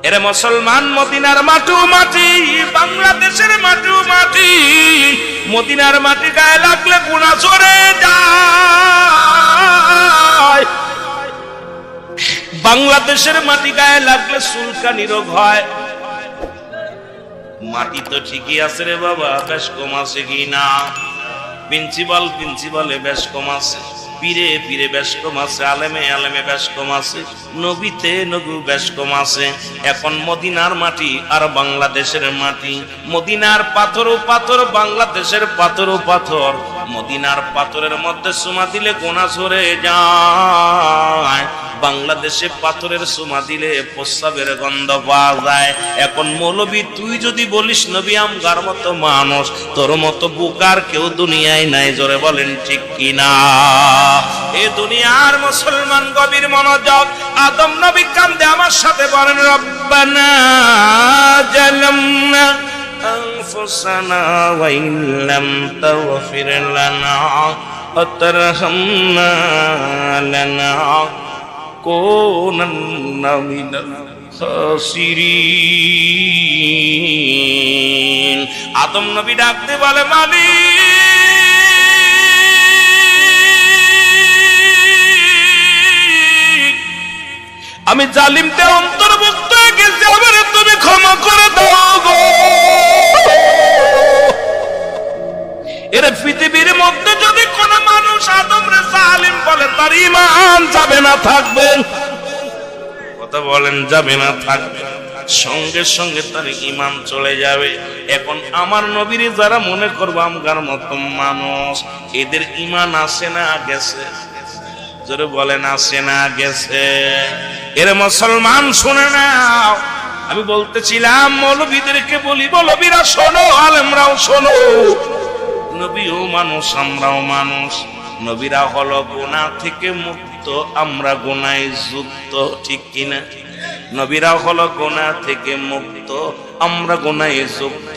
এরে মুসলমান, মদিনার মাটি মাটি, বাংলাদেশের মাটি মাটি, মদিনার মাটি গায়ে লাগলে গুনাহ ঝরে যায়, বাংলাদেশের মাটি গায়ে লাগলে চুলকানি রোগ হয়। মাটি তো ঠিকই আছে রে বাবা, বেশ কম আছে কি না? প্রিন্সিপালে বেশ কম আছে, পীরে পীরে বেশ কম আছে, আলেমে বেশ কম আছে, নবীতে নবী বেশ কম আছে। এখন মদিনার মাটি আর বাংলাদেশের মাটি, মদিনার পাথরও পাথর, বাংলাদেশের পাথরও পাথর। মদিনার পাথরের মধ্যে চুমা দিলে গোনা ঝরে যায়, বাংলাদেশে পাথরের চুমা দিলে প্রস্রাবের গন্ধ পাওয়া যায়। এখন মৌলবী তুই যদি বলিস নবী আমগার মতো মানুষ, তোর মতো বুকার কেউ দুনিয়ায় নাই, জোরে বলেন ঠিক কিনা? এ দুনিয়ার মুসলমান গভীর মনোযোগ, আদম নবী কান্দে আমার সাথে বলেন, রব্বানা জালামনা আনফুসানা ওয়া ইল্লাম তাগফির লানা ওয়া তারহামনা লানাকুনান্না মিনাল খাসিরিন। আদম নবী ডাকতে বলে, মালিক আমি জালিমদের অন্তর্ভুক্ত হয়ে গেছি, আমারে তুমি ক্ষমা করে দাও গো। এর পৃথিবীর মধ্যে যদি কোন মানুষ আদমরে জালিম বলে, তার ঈমান যাবে না থাকবে, কথা বলেন, যাবে না থাকবে, সঙ্গে সঙ্গে তার ঈমান চলে যাবে। এখন আমার নবীরে যারা মনে করবো আমগার মতো মানুষ, এদের ঈমান আসে না গেছে? জোরে বলেন, আসে না গেছে? এর মুসলমান শুনে নাও, আমি বলতেছিলাম মৌলবীদেরকে বলি, মৌলবীরা শোনো, আলেমরাও শোনো, নবীও মানুষ, আমরাও মানুষ। নবীরা হলো গুনাহ থেকে মুক্ত, আমরা গুনাহে যুক্ত, ঠিক কিনা? নবীরা হলো গুনাহ থেকে মুক্ত, আমরা গুনাহে যুক্ত।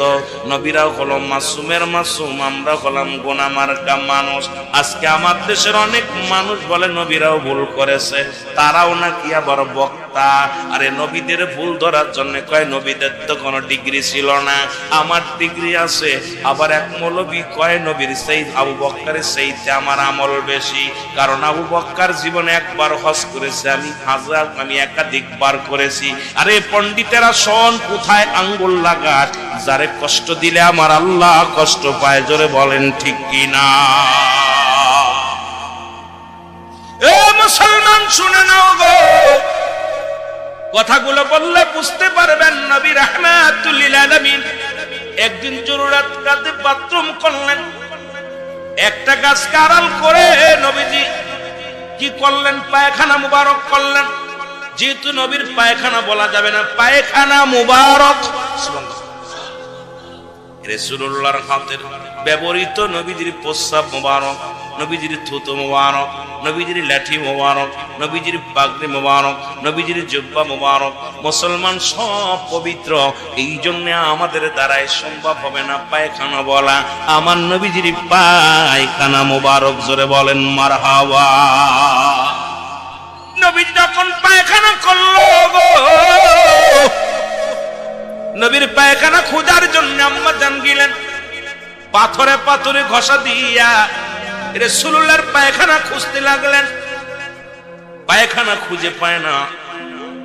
নবীরা হলো মাসুমের মাসুম, আমরা হলাম গুনাহ মার্কা মানুষ। আজকে আমার দেশের অনেক মানুষ বলে নবীরাও ভুল করেছে, তারাও নাকি আবার বক্তা। আরে নবীদের ভুল ধরার জন্য কয় নবীদের তো কোনো ডিগ্রি ছিল না, আমার ডিগ্রি আছে। আবার এক মৌলবী কয় নবীর সেই আবু বক্কারের সেইতে আমার আমল বেশি, কারণ আবু বক্কার জীবনে একবার হজ করেছে, আমি একাধিকবার করেছি। আরে পণ্ডিতেরা শোন, কোথায় আঙ্গুল লাগাস, যারে কষ্ট দিলে আমার আল্লাহ কষ্ট পায়, জোরে বলেন ঠিক কিনা? এ মুসলমান শুনে নাও গো, কথাগুলো বললে বুঝতে পারবেন। নবী রাহমাতুল লিল আলামিন একদিন জরুরত কাতে বাথরুম করলেন, একটা গাছকে আড়াল করে নবীজি কি করলেন? পায়খানা মুবারক করলেন। যেহেতু নবীর পায়খানা বলা যাবে না, পায়খানা মুবারক, রাসূলুল্লাহর হাতের ব্যবহৃত নবীজির প্রস্রাব মুবারক, নবীজির থুতু মুবারক, নবীজির লাঠি মুবারক, নবীজির পাগড়ি মুবারক, নবীজির জুব্বা মুবারক। মুসলমান সব পবিত্র, এই জন্য আমাদের দ্বারাই সম্ভব হবে না পায়খানা বলা। আমার নবীজির পায়খানা মুবারক, জোরে বলেন মারহাবা। নবী যখন পায়খানা করলো গো, নবীর পায়খানা খোঁজার জন্য আম্মা জান গেলেন, পাথরে পাথরে ঘষা দিয়া রাসূলুল্লাহর পায়খানা খুঁজতে লাগলেন। পায়খানা খুঁজে পায় না,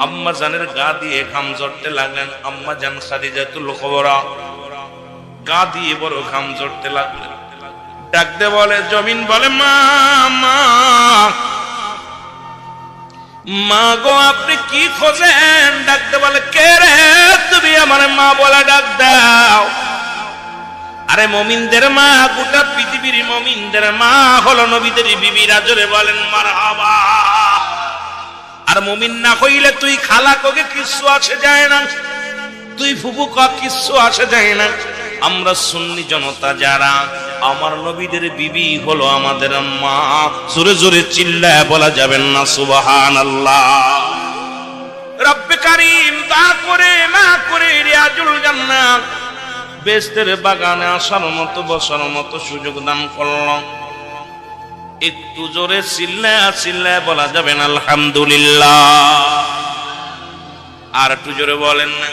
আম্মা জানের গা দিয়ে ঘাম ঝরতে লাগলেন। আম্মা জান খাদিজাতুল কুবরা গা দিয়ে বড় ঘাম ঝরতে লাগলেন। ডাকতে বলে, জমিন বলে, মা মা মা গো, আপনি কি খোঁজেন? ডাকতে বলে, কে রে তুমি? আমার মা বলে ডাক দাও। আরে মুমিনদের মা, গোটা পৃথিবীর মুমিনদের মা হলো নবীদের বিবিরা, জোরে বলেন মারহাবা। আর মুমিন না হইলে তুই খালা কোকে কিচ্ছু আসে যায় না, তুই ফুফু ক কিচ্ছু আসে যায় না। আমরা সুন্নি জনতা যারা, আমার নবীদের বিবি হলো আমাদের মা। জোরে জোরে চিল্লায় বলা যাবেন না সুবহানাল্লাহ। রব্বে কারীম তা করে না করে রিয়াজুল জান্নাত বেহেশতের বাগানে আসার মতো, বসার মতো সুযোগ দান করল। একটু জোরে চিল্লায় চিল্লায় বলা যাবেন আলহামদুলিল্লাহ। আর একটু জোরে বলেন না।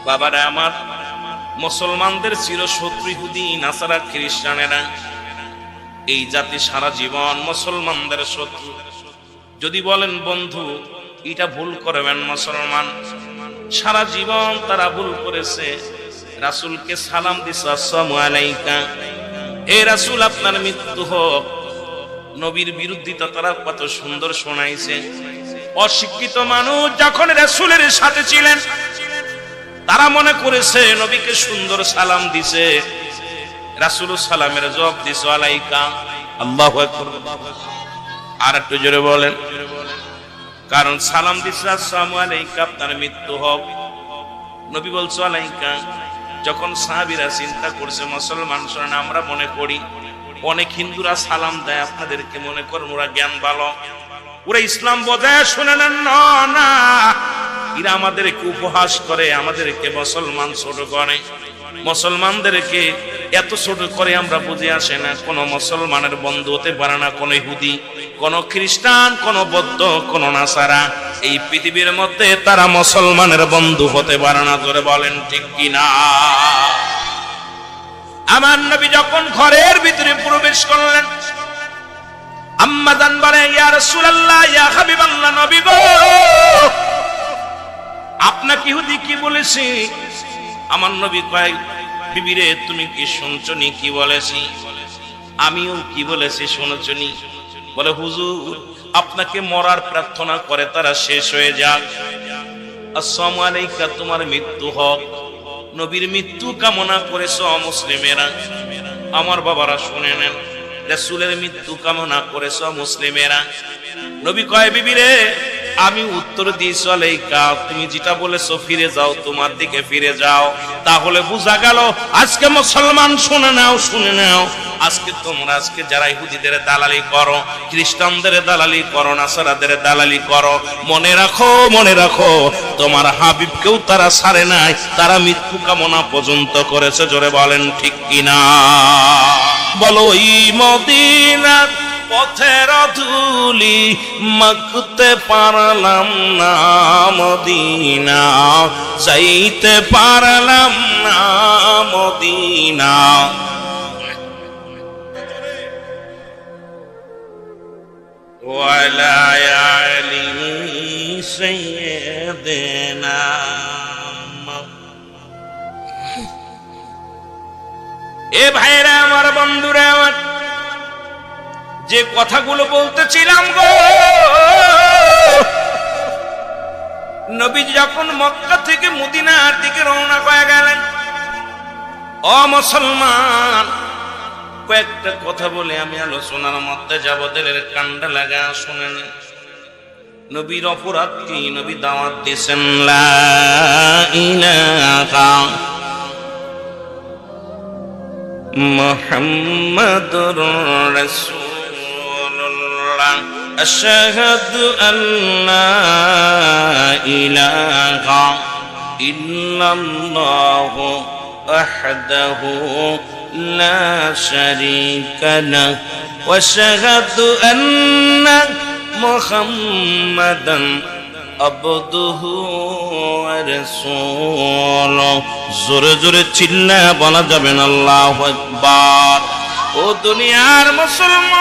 বাবারা আমার, মুসলমানদের চিরশত্রু ইহুদি নাসারা খ্রিস্টানেরা, এই জাতি সারা জীবন মুসলমানদের শত্রু। যদি বলেন বন্ধু এটা ভুল করবেন, মুসলমান সারা জীবন তারা ভুল করেছে, রাসূলকে সালাম দিছে আসসালামু আলাইকা, হে রাসূল আপনার মৃত্যু হোক। নবীর বিরুদ্ধিতা তারা কত সুন্দর শোনাইছে। অশিক্ষিত মানুষ যখন রাসূলের সাথে ছিলেন তারা মনে করেছে নবীকে সুন্দর সালাম দিছে, রাসূল সালামের জবাব দিছে আলাইকা। আল্লাহু আকবার। আর একটু জোরে বলেন। কারণ সালাম দিছে আসসালামু আলাইকা আপনার মৃত্যু হোক, নবী বলছে আলাইকা। যখন সাহাবীরা চিন্তা করছে মুসলমান শোনেন, আমরা মনে করি অনেক হিন্দুরা সালাম দেয়, আপনাদেরকে মনে করেন ওরা জ্ঞান ভালো, ওরা ইসলাম বোঝায়, শুনে নেন না, এরা আমাদেরকে উপহাস করে, আমাদেরকে মুসলমান ছোট করে, মুসলমানদেরকে এত ছোট করে আমরা বুঝে আসে না। কোন মুসলমানের বন্ধু হতে পারে না কোন ইহুদি, কোন খ্রিস্টান, কোন বৌদ্ধ, কোন নাসারা। এই পৃথিবীর মধ্যে তারা মুসলমানের বন্ধু হতে পারে না। জোরে বলেন ঠিক কিনা? আমার নবী যখন ঘরের ভিতরে প্রবেশ করলেন, আম্মা জান বলে ইয়া রাসূলুল্লাহ, ইয়া হাবিবাল্লাহ, নবী গো আপনাকে ইহুদি কি বলেছে? আমার নবী কয়, বিবি রে তুমি কি শুনছনি কি বলেছি? আমিও কি বলেছি শুনছনি? বলে হুজুর আপনাকে মরার প্রার্থনা করে তারা শেষ হয়ে যাক। আসসালামু আলাইকা তোমার মৃত্যু হোক, নবীর মৃত্যু কামনা করেছে অমুসলিমেরা। আমার বাবারা শুনে নেন, রাসূলের মৃত্যু কামনা করেছে মুসলিমেরা। নবী কয় বিবি রে আমি উত্তর দিয়েছি আলাইকা, তুমি যেটা বলেছো ফিরে যাও, তোমার দিকে ফিরে যাও। তাহলে বোঝা গেল আজকে মুসলমান শুনে নাও, শুনে নাও, আজকে তোমরা আজকে যারা ইহুদিদের দালালি করো, খ্রিস্টানদের দালালি করো, নাসারাদের দালালি করো, মনে রাখো, মনে রাখো তোমার হাবিবকেও তারা ছাড়ে নাই, তারা মৃত্যু কামনা পর্যন্ত করেছে। জোরে বলেন ঠিক কিনা? বলো এই মদিনার পথের ধুলি মাখতে পারলাম না, মদিনা যাইতে পারলাম না, মদিনা। ওয়ালা আলি সাইয়্যিদিনা। এ ভাইরা আমার, বন্ধুরা আমার, যে কথাগুলো বলতেছিলাম গো, নবী যখন মক্কা থেকে মদিনার দিকে রওনা হয়ে গেলেন, ও মুসলমান কয়েকটা কথা বলে আমি আলোচনার মধ্যে যাব, দিলের কান্ডা লাগা শুনেন। নবীর অপরাধ কি? নবী দাওয়াত দিয়েছেন লা ইলাহা মুহাম্মাদুর রাসূলুল্লাহ, আশহাদু আল্লা ইলাহা ইল্লাল্লাহু ওয়াহদাহু লা শারীকা লাহু ওয়া আশহাদু আন্না মুহাম্মাদান আবদুহু ওয়া রাসূলুহু। জোরে জোরে চিল্লা বলা যাবে না আল্লাহু আকবার। ও দুনিয়ার মুসলমান,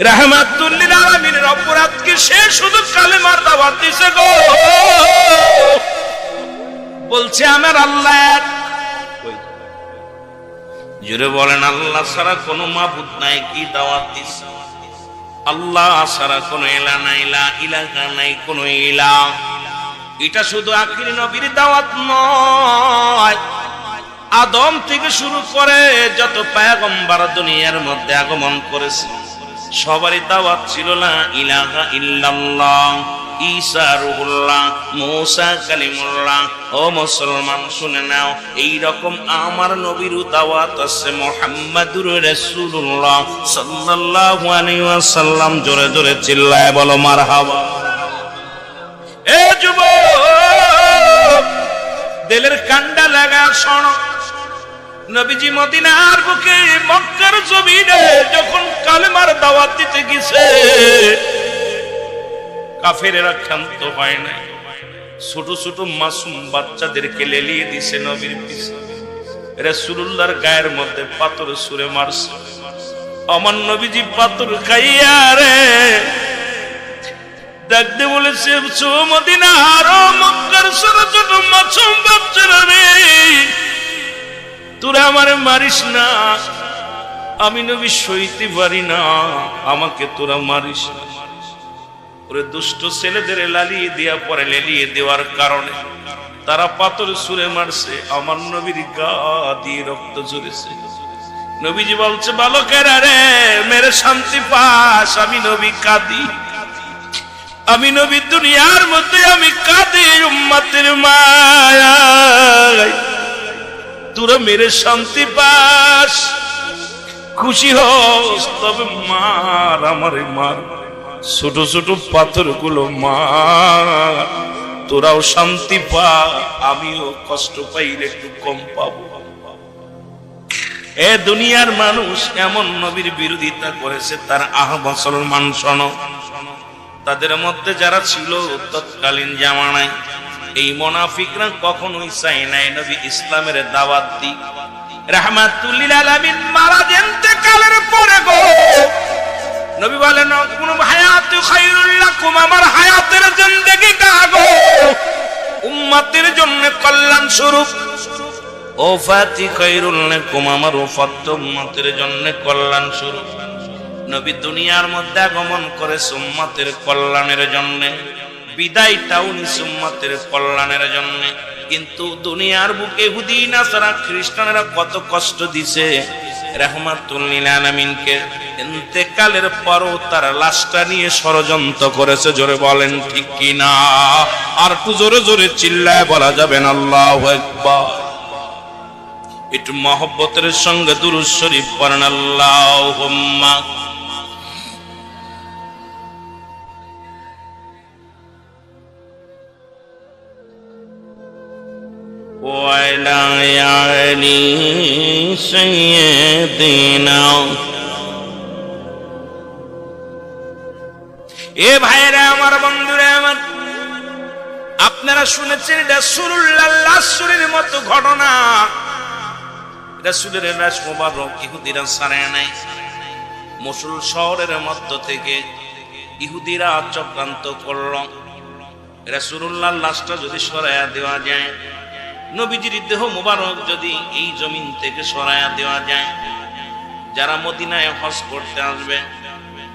রাহমাতুল লিল আলামিনের অপরাধ কি? সে শুধু কালেমার দাওয়াত দিছে গো, বলছে আমার আল্লাহ এক। জোরে বলেন আল্লাহ ছাড়া কোনো মাবুদ নাই। কি দাওয়াত দিছে? আল্লাহ ছাড়া কোনো ইলাহ নাই, লা ইলাহা নাই কোনো ইলাহ। এটা শুধু আখিরি নবীর দাওয়াত নয়, আদম থেকে শুরু করে যত পয়গম্বর দুনিয়ার মধ্যে আগমন করেছে সবারই দাওয়াত ছিল লা ইলাহা ইল্লাল্লাহ। ঈসা রূহুল্লাহ, মূসা কালিমুল্লাহ। ও মুসলমান শুনে নাও, এই রকম আমার নবীর দাওয়াত আছে মুহাম্মাদুর রাসূলুল্লাহ সাল্লাল্লাহু আলাইহি ওয়াসাল্লাম। জোরে জোরে চিল্লায় বলো মারহাবা। এ যুবক, দিলের কান্ডা লাগা শোনো, নবীজি মদিনার বুকে মক্কার জমিনে যখন কালেমার দাওয়াত দিতে গেছে, কাফেরেরা ক্ষান্ত হয় নাই, ছোট ছোট মাসুম বাচ্চাদেরকে লেলিয়ে দিছে নবীর পিছে। রাসূলুল্লাহর গায়ের মধ্যে পাথর ছুঁড়ে মারছে। আমার নবীজি পাথর খাইয়া রে ডাকতে বলেছে, মদিনার মক্কার ছোট ছোট মাসুম বাচ্চারা রে, তোরা আমারে মারিস না, আমি নবী সইতে পারি না, আমাকে তোরা মারিস না। ওরে দুষ্ট ছেলেদের লালিয়ে দেওয়া পরে লেলিয়ে দেওয়ার কারণে তারা পাথর ছুঁড়ে মারছে, আমার নবীর গা দিয়ে রক্ত ঝরেছে। নবীজি বলছে, বালকেরা রে মেরে শান্তি পাস, আমি নবী কাঁদি, আমি নবী দুনিয়ার মধ্যে আমি কাঁদি উম্মতের মায়ায়, তোরা মেরে শান্তি পাস, খুশি হস, তবে মার, আমারে মার, ছোট ছোট পাথর গুলো মার, তোরাও শান্তি পা, আমিও কষ্ট পাইলে একটু কম পাবো। এ দুনিয়ার মানুষ এমন নবীর বিরোধিতা করেছে, তার মুসলমান শোনো, তাদের মধ্যে যারা ছিল তৎকালীন জামানায়, এই মুনাফিকরা কখনোই চাই নাই নবী ইসলামের দাওয়াত দিক। রাহমাতুল লিল আলামিন মারা ইন্তেকালের পরে গো নবী বলেন, কোন হায়াতু খায়রুল লাকুম, আমার হায়াতের জিন্দেগি কাগো উম্মতের জন্য কল্যাণ স্বরূপ, ওফাতি খায়রুল লাকুম, আমার ওফাত উম্মতের জন্য কল্যাণ স্বরূপ। নবী দুনিয়ার মধ্যে আগমন করে উম্মতের কল্যাণের জন্য, বিদায়টাও নিছে উম্মতের কল্যাণের জন্য। কিন্তু দুনিয়ার বুকে ইহুদি নাসারা খ্রিস্টানেরা কত কষ্ট দিছে রাহমাতুল লিল আলামিনকে, ইন্তেকালের পরও তার লাশটা নিয়ে ষড়যন্ত্র করেছে। জোরে বলেন ঠিক কি না? আর একটু জোরে জোরে চিল্লায় বলা যাবে না আল্লাহু আকবার। একটু মহব্বতের সঙ্গে দুরূদ শরীফ পড়েন, আল্লাহুম্মা ওয়ালা আলি সাইয়্যিদিনা। এ ভাইরা আমার, বন্ধুরা আমার, আপনারা শুনেছেন রাসূলুল্লাহ লাশের মতো ঘটনা। রাসূলের লাশ মোবারক ইহুদিরা ছাড়ে নাই। মসুল শহরের মধ্য থেকে ইহুদিরা চক্রান্ত করল, রাসূলুল্লাহর লাশটা যদি সরাইয়া দেওয়া যায়, নবীজির দেহ মোবারক যদি এই জমিন থেকে সরাইয়া দেওয়া যায়, যারা মদিনায় হজ করতে আসবে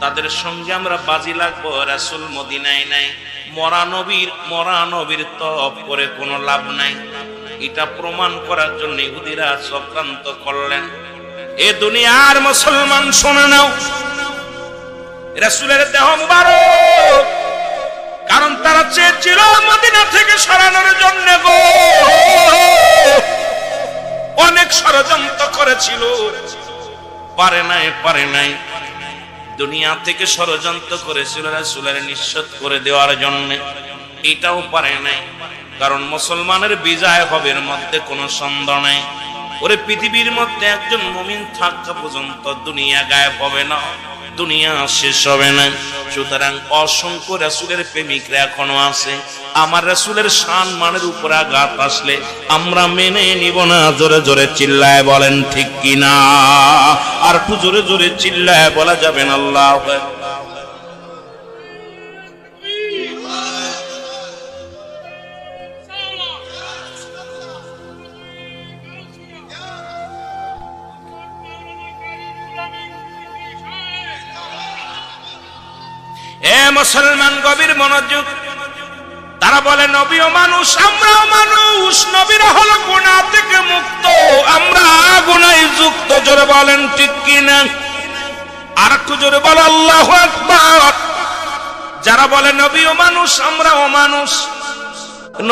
তাদের সঙ্গে আমরা বাজি লাগবো। রাসূল মদিনায় নাই, মরা নবীর তপ করে কোনো লাভ নাই। এটা প্রমাণ করার জন্য ইহুদিরা চক্রান্ত করলেন। এ দুনিয়ার মুসলমান শুনে নাও, রাসূলের দেহ মোবারক, কারণ তারা চেয়েছিল মদিনা থেকে সরানোর জন্য গো, অনেক ষড়যন্ত্র করেছিল, পারে নাই। দুনিয়া থেকে ষড়যন্ত্র করেছিল রাসূলের নিঃশেষ করে দেওয়ার জন্য, এটাও পারে নাই। কারণ মুসলমানের বিজয় হবে এর মধ্যে কোনো সন্দেহ নাই। ওরে পৃথিবীর মধ্যে একজন মুমিন থাকা পর্যন্ত দুনিয়া গায়েব হবে না, দুনিয়া শেষ হবে না। সুতরাং অসংখ্য রাসূলের প্রেমিকরা এখনো আছে। আমার রাসূলের সম্মানের উপর আঘাত আসলে আমরা মেনে নিব না। জোরে জোরে চিল্লায় বলেন ঠিক কি না? আর একটু জোরে জোরে চিল্লায় বলা যাবে না আল্লাহু আকবার। এ মুসলমান গভীর মনোযোগ। তারা বলে নবীও মানুষ, আমরাও মানুষ, নবীরা হলো গুনাহ থেকে মুক্ত, আমরা গুনাহে যুক্ত। জোরে বলেন ঠিক কি না? আর একটু জোরে বলো আল্লাহু আকবার। যারা বলে নবীও মানুষ, আমরাও মানুষ,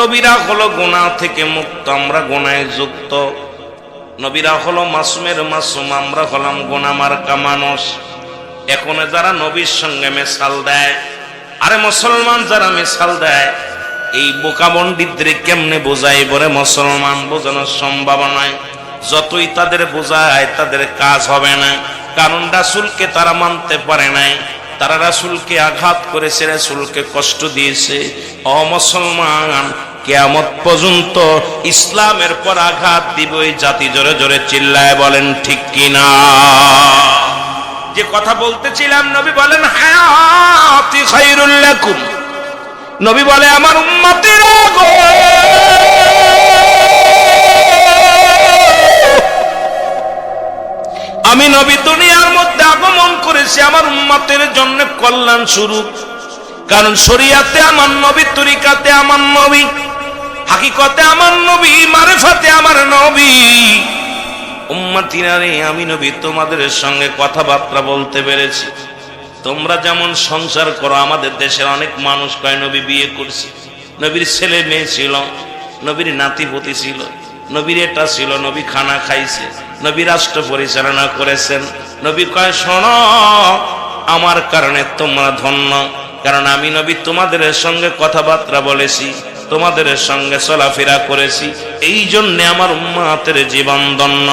নবীরা হলো গুনাহ থেকে মুক্ত, আমরা গুনাহে যুক্ত। নবীরা হলো মাসুমের মাসুম, আমরা হলাম গুনাহ মার্কা মানুষ। এখন যারা নবীর সঙ্গে মেশাল দেয়, আরে মুসলমান যারা মেশাল দেয়, এই বোকা পণ্ডিতদের কেমনে বোঝাই বলে মুসলমান বোঝানোর সম্ভাবনা নয়। যতই তাদের বোঝায় তাদের কাজ হবে না, কারণ রাসূলকে তারা মানতে পারে নাই। তারা রাসূলকে আঘাত করেছে, রাসূলকে কষ্ট দিয়েছে। ও মুসলমান, কিয়ামত পর্যন্ত ইসলামের পর আঘাত দিবে ওই জাতি। জোরে জোরে চিল্লায় বলেন ঠিক কিনা? যে কথা বলতেছিলাম, নবী বলেন হায়াতি খায়রুল লাকুম। নবী বলে আমার উম্মতেরা গো, আমি নবী দুনিয়ার মধ্যে আগমন করেছি আমার উম্মতের জন্য কল্যাণ স্বরূপ। কারণ শরীয়তে আমার নবী, তরিকাতে আমার নবী, হাকিকতে আমার নবী, মারিফাতে আমার নবী। উম্মতিরা রে, আমি নবী তোমাদের সঙ্গে কথাবার্তা বলতে পেরেছি। তোমরা যেমন সংসার করো, আমাদের দেশের অনেক মানুষ কয় নবী বিয়ে করছে, নবীর ছেলে মেয়ে ছিল, নবীর নাতিপতি ছিল, নবীর এটা ছিল, নবী খানা খাইছে, নবী রাষ্ট্র পরিচালনা করেছেন। নবী কয় শোনো, আমার কারণে তোমরা ধন্য, কারণ আমি নবী তোমাদের সঙ্গে কথাবার্তা বলেছি, তোমাদের সঙ্গে চলাফেরা করেছি, এই জন্যে আমার উম্মতের জীবন ধন্য।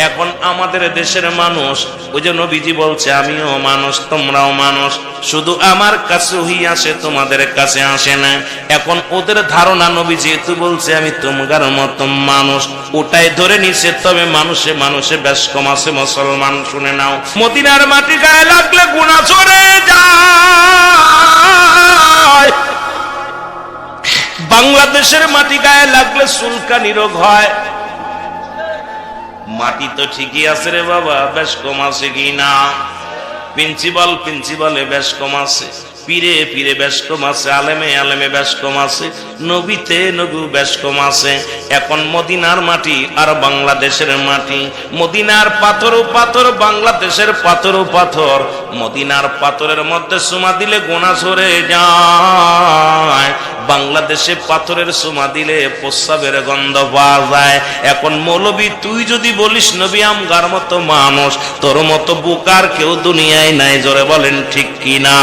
এখন আমাদের দেশের মানুষ, ওই যে নবীজি বলছে আমিও মানুষ তোমরাও মানুষ, শুধু আমার কাছে ওহী আসে, তোমাদের কাছে আসে না। এখন ওদের ধারণা নবী যেহেতু বলছে আমি তোমার মতো মানুষ, ওটাই ধরে নিছে। তবে মানুষে মানুষে বেশ কম আছে। মুসলমান শুনে নাও, মদিনার মাটি গায়ে লাগলে গুনাহ চড়ে যায়, বাংলাদেশের মাটি গায়ে লাগলে চুলকানি রোগ হয়। মাটি তো ঠিকই আছে রে বাবা, বেশ কম আছে কি না? প্রিন্সিপালে বেশ কম আছে, পীরে পীরে বেশ কম আছে, আলেমে আলেমে বেশ কম আছে, নবীতে নবী বেশ কম আছে। এখন মদিনার মাটি আর বাংলাদেশের মাটি, মদিনার পাথরও পাথর, বাংলাদেশের পাথরও পাথর। মদিনার পাথরের মধ্যে চুমা দিলে গোনা ঝরে যায়, বাংলাদেশে পাথরের চুমা দিলে প্রস্রাবের গন্ধ পাওয়া যায়। এখন মৌলবী তুই যদি বলিস নবী আমগার মতো মানুষ, তোর মতো বুকার কেউ দুনিয়ায় নাই। জোরে বলেন ঠিক কিনা?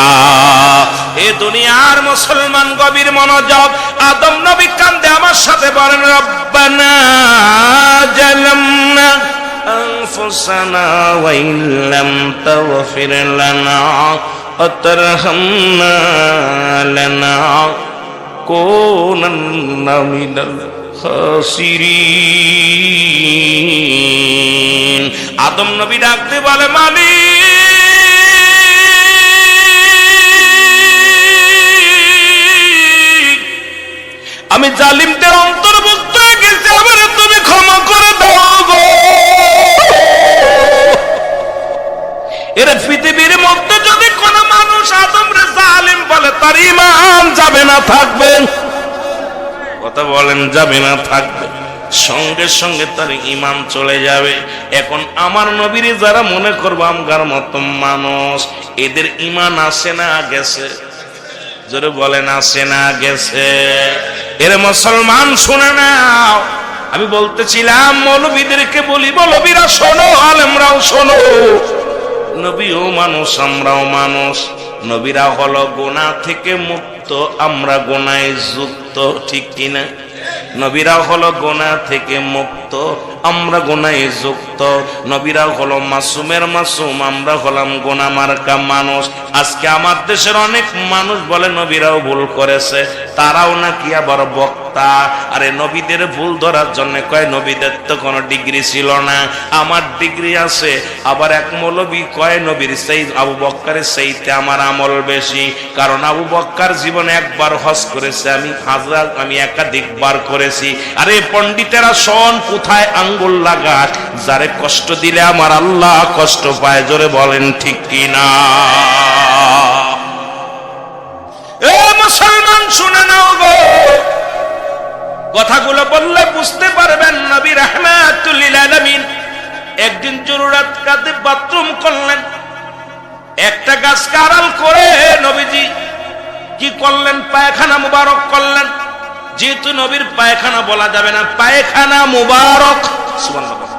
এ দুনিয়ার মুসলমান গভীর মনোযোগ। আদম নবী কান্দে, আমার সাথে বলেন রব্বানা জালামনা আনফুসানা ওয়া ইল্লাম তাগফির লানা ওয়া তারহামনা লানাকুনান্না মিনাল খাসিরিন। আদম নবী ডাকতে বলে মালিক, আমি জালিমদের অন্তর্ভুক্ত হয়ে গেছি, আমার তুমি ক্ষমা করে দাও গো। এর পৃথিবীর মধ্যে যদি কোন মানুষ আদমরে জালিম বলে, তার ঈমান যাবে না থাকবে। কথা বলেন, যাবে না থাকবে, সঙ্গে সঙ্গে তার ঈমান চলে যাবে। এখন আমার নবীরে যারা মনে করবো আমগার মতো মানুষ, এদের ঈমান আসে না গেছে? জোরে বলেন আসে না গেছে? এর মুসলমান শুনে নাও, আমি বলতেছিলাম মৌলবীদেরকে বলি, মৌলবীরা শোনো, আলেমরাও শোনো, নবীও মানুষ, আমরাও মানুষ। নবীরা হলো গুনাহ থেকে মুক্ত, আমরা গুনাহে যুক্ত, ঠিক কিনা? নবীরা হলো গুনাহ থেকে মুক্ত, আমরা গুনাহে যুক্ত। নবীরা হলো মাসুমের মাসুম, আমরা হলাম গুনাহ মার্কা মানুষ। আজকে আমার দেশের অনেক মানুষ বলে নবীরাও ভুল করেছে, তারাও নাকি আবার বক্তা। আরে নবীদের ভুল ধরার জন্য কয় নবীদের তো কোনো ডিগ্রি ছিল না, আমার ডিগ্রি আছে। আবার এক মৌলবী কয় নবীর সেই আবু বক্কারের সেইতে আমার আমল বেশি, কারণ আবু বক্কার জীবনে একবার হজ করেছে, আমি একাধিকবার করেছি। আরে পণ্ডিতেরা শোন, কোথায় আঙ্গুল লাগাস, যারে কষ্ট দিলে আমার আল্লাহ কষ্ট পায়। জোরে বলেন ঠিক কিনা? এ মুসলমান শুনে নাও গো, কথাগুলো বললে বুঝতে পারবেন। নবী রাহমাতুল লিল আলামিন একদিন জরুরত কাঁদে বাথরুম করলেন, একটা গাছকে আড়াল করে নবীজি কি করলেন? পায়খানা মুবারক করলেন। যেহেতু নবীর পায়খানা বলা যাবে না, পায়খানা মুবারক, সুবহানাল্লাহ,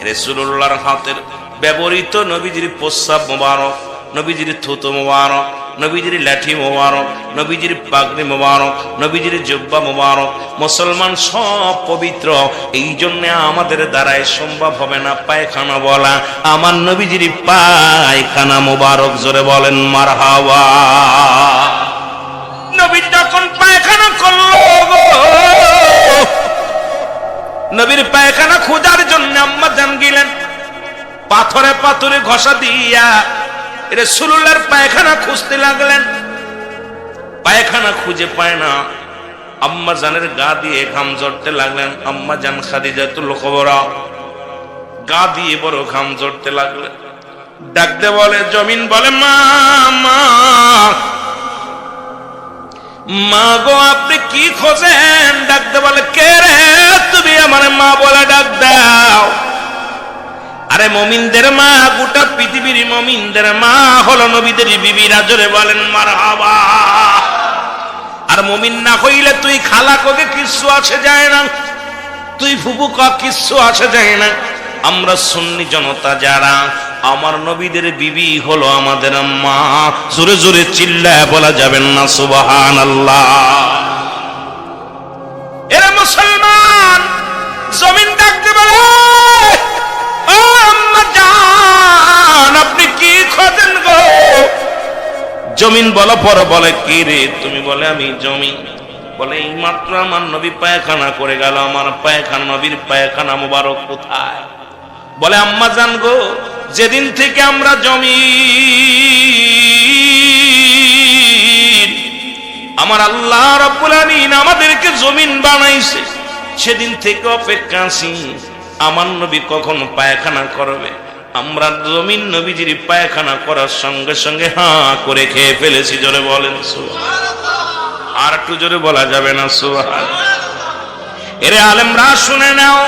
রাসূলুল্লাহর হাতের ব্যবহৃত নবীজির প্রস্রাব মুবারক, নবীজির থুতু মুবারক, নবীজির লাঠি মোবারক, নবীজির পাগড়ি মোবারক, নবীজির জুব্বা মোবারক। মুসলমান সব পবিত্র, এই জন্য আমাদের দ্বারাই সম্ভব হবে না পায়খানা বলা। আমার নবীজির পায়খানা মোবারক, জোরে বলেন মারহাবা। নবী যখন পায়খানা করলো, নবীর পায়খানা খোঁজার জন্য আম্মা জান গেলেন, পাথরে পাথরে ঘষা দিয়া রাসূলুল্লাহর পায়খানা খুঁজতে লাগলেন। পায়খানা খুঁজে পায় না, আম্মা জানের গা দিয়ে ঘাম ঝরতে লাগলেন। আম্মা জান খাদিজাতুল কুবরা গা দিয়ে বড় ঘাম ঝরতে লাগলেন। ডাকতে বলে, জমিন বলে, মা মা মা গো, আপনি কি খোঁজেন? ডাকতে বলে, কে রে তুমি? আমার মা বলে ডাক দাও। আরে মুমিনদের মা, গোটা পৃথিবীর মুমিনদের মা হলো নবীদের বিবিরা, জোরে বলেন মারহাবা। আর মুমিন না হইলে তুই খালা কোকে কিচ্ছু আসে যায় না, তুই ফুফু ক কিচ্ছু আসে যায় না। আমরা সুন্নি জনতা যারা, আমার নবীদের বিবি হলো আমাদের মা। জোরে জোরে চিল্লায় বলা যাবেন না সুবহানাল্লাহ। এরা মুসলমান, জমিন ডাকতে বলে, ও আম্মা জান, আপনি কি খোঁজেন গো? জমিন বলা পর বলে, কি রে তুমি? বলে, আমি জমিন। বলে, এই মাত্র আমার নবী পায়খানা করে গেল, আমার পায়খানা, নবীর পায়খানা মোবারক কোথায়? বলে, আম্মা জান গো, যেদিন থেকে আমরা জমিন, আমার আল্লাহ রাব্বুল আলামিন আমাদেরকে জমিন বানাইছে, সেদিন থেকে অপেক্ষা আছি আমার নবী কখন পায়খানা করবে। আমরা জমিন নবীজির পায়খানা করার সঙ্গে সঙ্গে হাঁ করে খেয়ে ফেলেছি। জোরে বলেন সুবহানাল্লাহ। আর একটু জোরে বলা যাবে না সুবহানাল্লাহ? এরে আলেমরা শুনে নাও,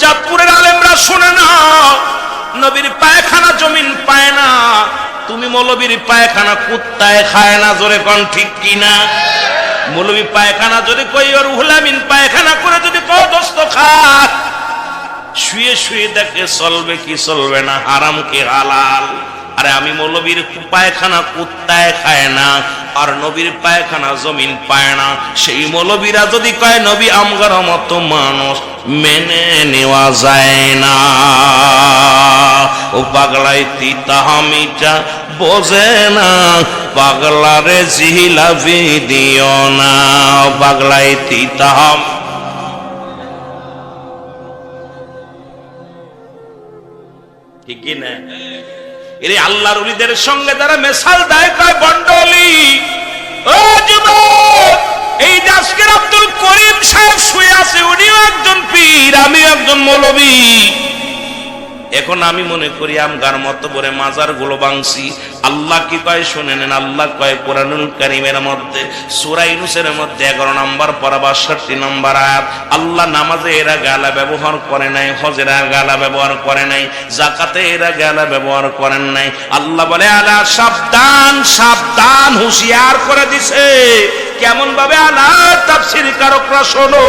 চাঁদপুরের আলেমরা শুনে নাও, নবীর পায়খানা জমিন পায় না। তুমি মৌলবীর পায়খানা কুত্তায় খায় না, জোরে কোন ঠিক কিনা? মৌলবী পায়খানা যদি কই, ওর রুহুল আমিন পায়খানা করে যদি কও দোস্ত খা, শুয়ে শুয়ে দেখে চলবে কি চলবে না, হারাম কি হালাল। আরে আমি মৌলবীর পায়খানা কুত্তায় খায় না, আর নবীর পায়খানা জমিন পায় না। সেই মৌলবীরা যদি কয় নবী আমগার মতো মানুষ, মেনে নেওয়া যায় না। ও পাগলাই তিতা মিটা বোঝে না, পাগলারে জিলাপি দিও না। পাগলাই তিতা, ঠিক না? এরে আল্লাহর ওলিদের সঙ্গে যারা মেশাল দেয়, কয় বন্ডলি। ও যুবক, এই যে আজকের আব্দুল করিম সাহেব শুয়ে আছে, উনিও একজন পীর, আমিও একজন মৌলবী। এখন আমি মনে করি আমগার মতো করে মাজার গুলো ভাঙছি। আল্লাহ কি কয় শুনে নেন। আল্লাহ কয় কোরআনুল কারীমের মধ্যে সূরা ইউনূসের মধ্যে 11 নম্বর পারা 62 নম্বর আয়াত, আল্লাহ নামাজে এরা গালা ব্যবহার করে নাই, হজের গালা ব্যবহার করে নাই, যাকাতে এরা গালা ব্যবহার করেন নাই। আল্লাহ বলে, আলা সাবধান সাবধান, হুঁশিয়ার করে দিছে। কেমন ভাবে? আলা তাফসীর কারকরা শোনো,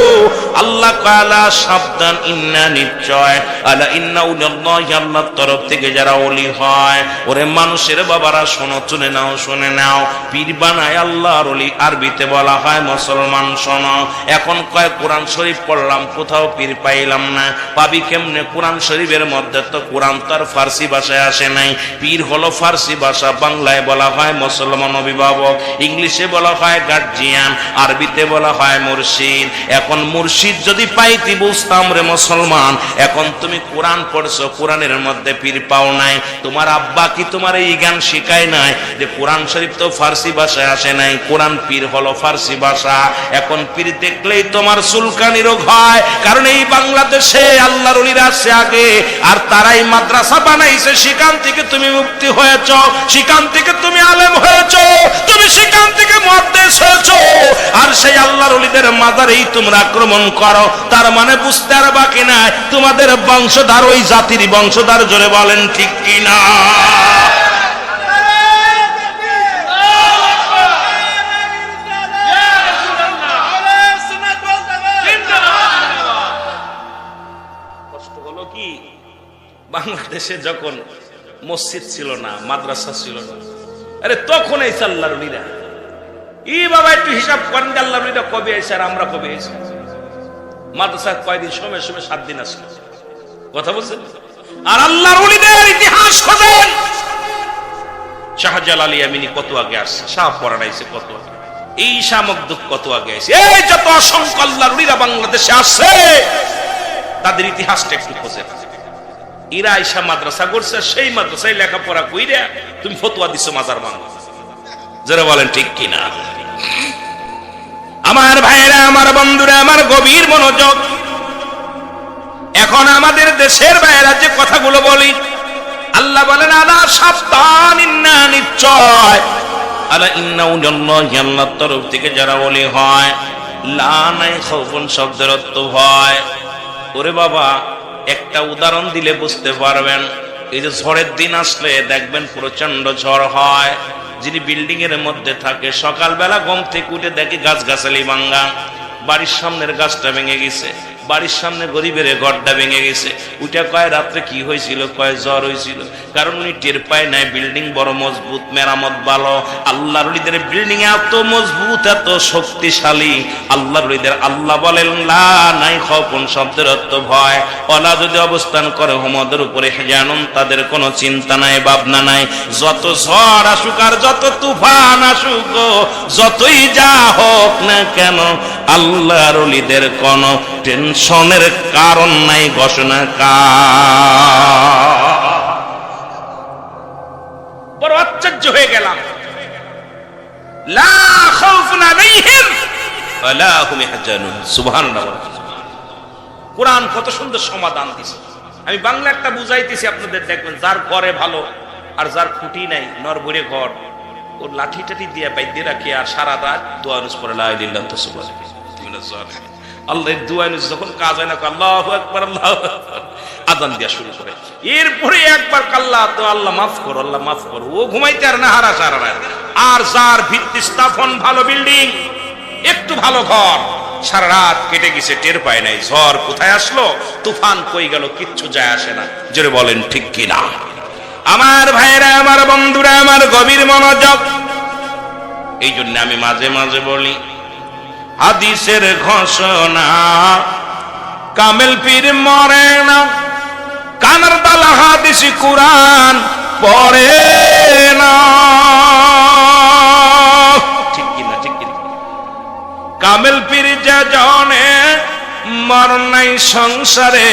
আল্লাহ কয় আলা সাবধান, ইন্না নিশ্চয়, আলা ইন্না উলিল্লাহি, আল্লাহর তরফ থেকে যারা ওলি হয়। ওরে মানুষের বাবারা শোনো, শুনে নাও, শুনে নাও, পীর বানায় আল্লাহর ওলি, আরবিতে বলা হয় মুসলমান। শোনো, এখন কয় কোরআন শরীফ পড়লাম, কোথাও পীর পাইলাম না। পাবি কেমনে? কোরআন শরীফের মধ্যে তো কোরআন তার ফার্সি ভাষায় আসে নাই। পীর হলো ফার্সি ভাষা, বাংলায় বলা হয় মুসলমান অভিভাবক, ইংলিশে বলা হয় গার্জিয়ান, আরবিতে বলা হয় মুর্শিদ। এখন মুর্শিদ যদি পাইতি বুঝতাম রে মুসলমান। এখন তুমি কোরআন পড়ছো, কোরআনের মধ্যে পীর পাও নাই। তোমার আব্বা কি তোমার এই জ্ঞান শিখায় নাই যে কোরআন শরীফ তো ফার্সি ভাষায় আসে নাই, কোরআন পীর হলো ফার্সি ভাষা। এখন পীর দেখলেই তোমার চুলকানি রোগ হয়, কারণ এই বাংলাদেশে আল্লাহর ওলিরা আছে আগে, আর তারাই মাদ্রাসা বানাইছে। সেখান থেকে তুমি মুক্তি হয়েছ, সেখান থেকে তুমি আলেম হয়েছ, তুমি সেখান থেকে মুহাদ্দিস হয়েছ। আর সেই আল্লাহর ওলিদের মাজারেই তোমরা আক্রমণ করো, তার মানে বুঝতে আর বাকি নাই তোমাদের বংশধর ওই জাতির বংশধর। জোরে বলেন ঠিক কিনা? কষ্ট হলো কি, বাংলাদেশে যখন মসজিদ ছিল না, মাদ্রাসা ছিল না, আরে তখন এই আল্লাহর ওলিরা। ই বাবা একটু হিসাব করেন যে আল্লাহর ওলিরা কবে এসে আর আমরা কবে এসে। মাদ্রাসা কয়দিন, সময় 7 দিন আসলো, কথা বলছেন। আর আল্লাহর ওলিদের ইতিহাস খোঁজেন। শাহজালাল ইয়ামিনী কত আগে আসছে, শাহ পরাণ আইছে কত আগে, এই শামকদুক কত আগে আসছে, এই যত অসংখ্য আল্লাহর ওলিরা বাংলাদেশে আসছে তাদের ইতিহাসটা একটু খোঁজেন। এরা আইসা মাদ্রাসা করছে, সেই মাদ্রাসায় লেখাপড়া কইরা তুমি ফতোয়া দিছো মাজার ভাঙা। যারা বলেন ঠিক কিনা? আমার ভাইরা, আমার বন্ধুরা, আমার গভীর মনোযোগ। এখন আমাদের দেশের ভাইরা যে কথাগুলো বলি, আল্লাহ বলেন আলা সাবধান, ইন্না নিশ্চয়, আলা ইন্না উল্লাহি, আল্লাহর তরফ থেকে যারা ওলি হয়, লা নাই খাউফুন শব্দের অর্থ ভয়। ওরে বাবা, একটা উদাহরণ দিলে বুঝতে পারবেন। এই যে ঝড়ের দিন আসলে দেখবেন প্রচন্ড ঝড় হয়, যিনি বিল্ডিং এর মধ্যে থাকে সকালবেলা ঘুম থেকে উঠে দেখে গাছ গাছালি ভাঙ্গা, বাড়ির সামনের গাছটা ভেঙে গেছে, বাড়ির সামনে গরিবের ঘরটা ভেঙে গেছে। উঠে কয় রাত্রে কি হয়েছিল, কয় জ্বর হয়েছিল, কারণ উনি টের পায় নাই বিল্ডিং বড় মজবুত, মেরামত ভালো। আল্লাহর ওলিদের বিল্ডিং এত মজবুত, এত শক্তিশালী। আল্লাহর ওলিদের আল্লাহ বলেন লা নাই খাউফুন শব্দের অর্থ ভয়। ওলা যদি অবস্থান করে হুমদের উপরে জানুন, তাদের কোনো চিন্তা নাই, ভাবনা নাই। যত ঝড় আসুক আর যত তুফান আসুক, যতই যা হোক না কেন, আল্লাহর ওলিদের কোনো টেনশনের কারণ নাই। ঘোষণা বড় আশ্চর্য হয়ে গেলাম। লা খাউফুন আলাইহিম ওয়া লা হুম ইয়াহজানুন। সুবহানাল্লাহ। কোরআন কত সুন্দর সমাধান দিছে। আমি বাংলা একটা বুঝাইতেছি আপনাদের, দেখবেন যার ঘরে ভালো আর যার খুঁটি নাই, নরবরে ঘর, ওর লাঠি টাঠি দিয়ে বাইদ্যে রাখে আর সারা রাত দোয়া নুস পড়ে লা ইলাহা ইল্লাল্লাহ সুবহানাল্লাহ। আল্লাহর দোয়া নুস যখন কাজ হয় না, আল্লাহু আকবার, আল্লাহু আকবার, আযান দেয়া শুরু করে। এরপরে একবার কাল্লা তো আল্লাহ মাফ করো, আল্লাহ মাফ করো, ও ঘুমাইতে আর না হারা সারা রাত। আর যার ভিত্তি স্থাপন ভালো, বিল্ডিং, একটু ভালো ঘর, সারা রাত কেটে গেছে, টের পায় নাই। ঝড় কোথায় আসলো, তুফান কই গেল, কিচ্ছু যায় আসে না। জোরে বলেন ঠিক কিনা? আমার ভাইরা, আমার বন্ধুরা, আমার গভীর মনোযোগ। এই জন্য আমি মাঝে মাঝে বলি, হাদিসের ঘোষণা, কামেল পীর মরে না, কানার তালা হাদিসি কুরআন পড়ে না। ঠিক কিনা? ঠিক কিনা? কামেল পীর যে জনে মর নাই সংসারে,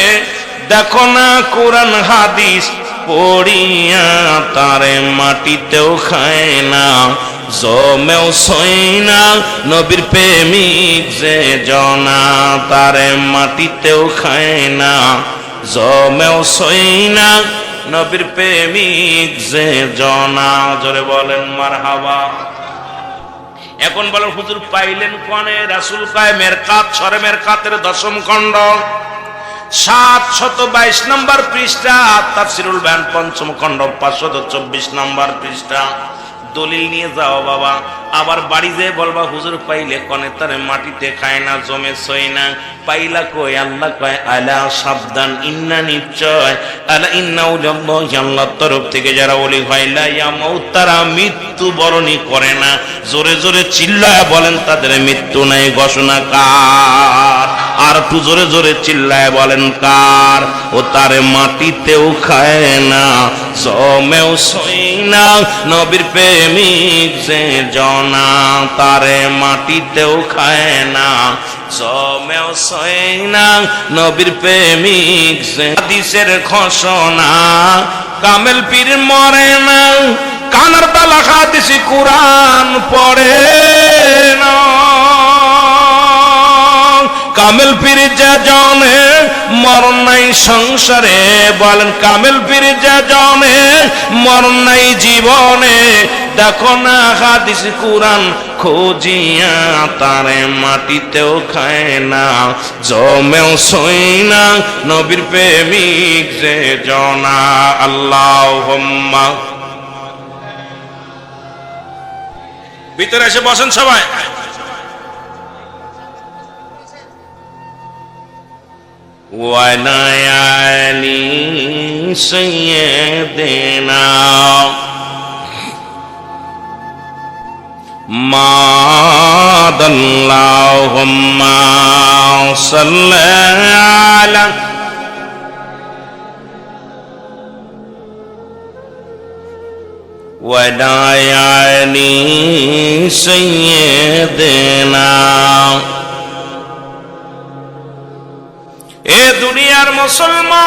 দেখো না কোরআন হাদিস পড়িয়া তারে মাটিতেও খায় না, জমেও সই না। নবীর প্রেমিক যে জনা, তারে মাটিতেও খায় না, জমেও সই না। নবীর প্রেমিক যে জনা। জোরে বলেন মারহাবা। এখন বলেন হুজুর পাইলেন কোনে? রাসূল কয় মেরকাত, সরে মেরকাতের 10ম খণ্ড 722 নম্বর পৃষ্ঠা, তাফসীরুল বায়ান 5ম খণ্ড 524 নম্বর পৃষ্ঠা। দলিল নিয়ে যাও বাবা, আবার বাড়ি যেয়ে বলবা হুজুর পাইলে কোনে? তারে মাটিতে খায় না, জমে সই না। পাইলা কই? আল্লাহ কয় আলা সাবধান, ইন্না নিশ্চয়, আলা ইন্না উল্লাহি, আল্লাহর তরফ থেকে যারা ওলি হয়, লা ইয়ামুত, তারা মৃত্যু বরণী করে না। জোরে জোরে চিল্লায় বলেন তাদের মৃত্যু নাই। ঘোষণা কার? আর একটু জোরে জোরে চিল্লায় বলেন কার? ও তারে মাটিতেও খায় না, জমেও সই না। নবীর প্রেমিক যে জনা, তারে মাটিতেও খায় না, জমেও সই না। নবীর প্রেমিক যে। হাদিসের ঘোষণা, কামেল পীর মরে না, কানার তালা হাদিসি কুরআন পড়ে না। কামেল পীর যে জনে মর নাই সংসারে, বলেন কামেল পীর যে জনে মর নাই জীবনে, দেখো না হাদিস কুরআন খোঁজিয়া তারে মাটিতেও খায় না, জমেও সই না। নবীর প্রেমিক যে জনা। আল্লাহুম্মা। ভিতরে এসে বসেন সবাই। وعلى آل سيدنا মাদাল্লাহুম্মা সাল্লি আলা ওয়াদায়ানি সাইয়্যিদিনা। এ দুনিয়ার মুসলমান,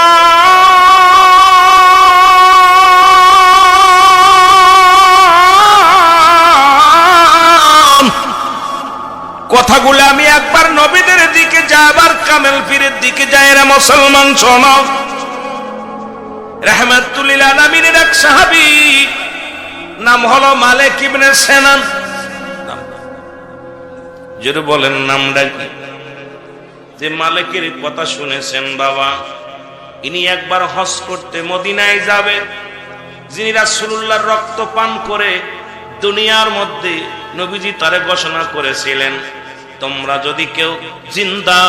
কথাগুলো আমি একবার নবীদের দিকে যাই, আবার কামেল পীরের দিকে যাই। রে মুসলমান শোনো, রাহমাতুল লিল আলামিনের এক সাহাবী নাম হলো মালিক ইবনে সিনান। যদি বলেন নামটা কি? যে মালিকের কথা শুনেছেন বাবা, ইনি একবার হজ করতে মদিনায় যাবে, যিনি রাসূলুল্লাহর রক্ত পান করে দুনিয়ার মধ্যে নবীজি তারে ঘোষণা করেছিলেন, তোমরা যদি কেউ জিন্দা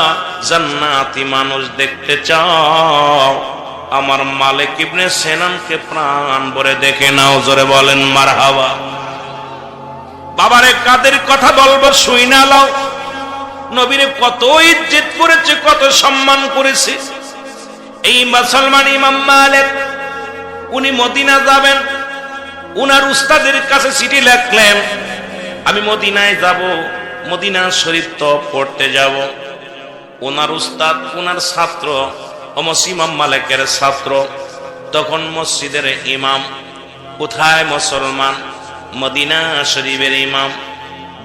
জান্নাতি মানুষ দেখতে চাও, আমার মালিক ইবনে সিনানকে প্রাণ ভরে দেখে নাও। জোরে বলেন মারহাবা। বাবারে কাদের কথা বলবো শুইনা লাও। নবীরে কত ইজ্জত করেছে, কত সম্মান করেছে। এই মুসলমান ইমাম মালিক উনি মদিনা যাবেন, উনার উস্তাদের কাছে চিঠি লিখলেন, আমি মদিনায় যাব, মদিনা শরীফ তো পড়তে যাব। ওনার উস্তাদ, ওনার ছাত্র ইমাম মালিকের ছাত্র, তখন মসজিদের ইমাম। কোথায় মুসলমান? মদিনা শরীফের ইমাম।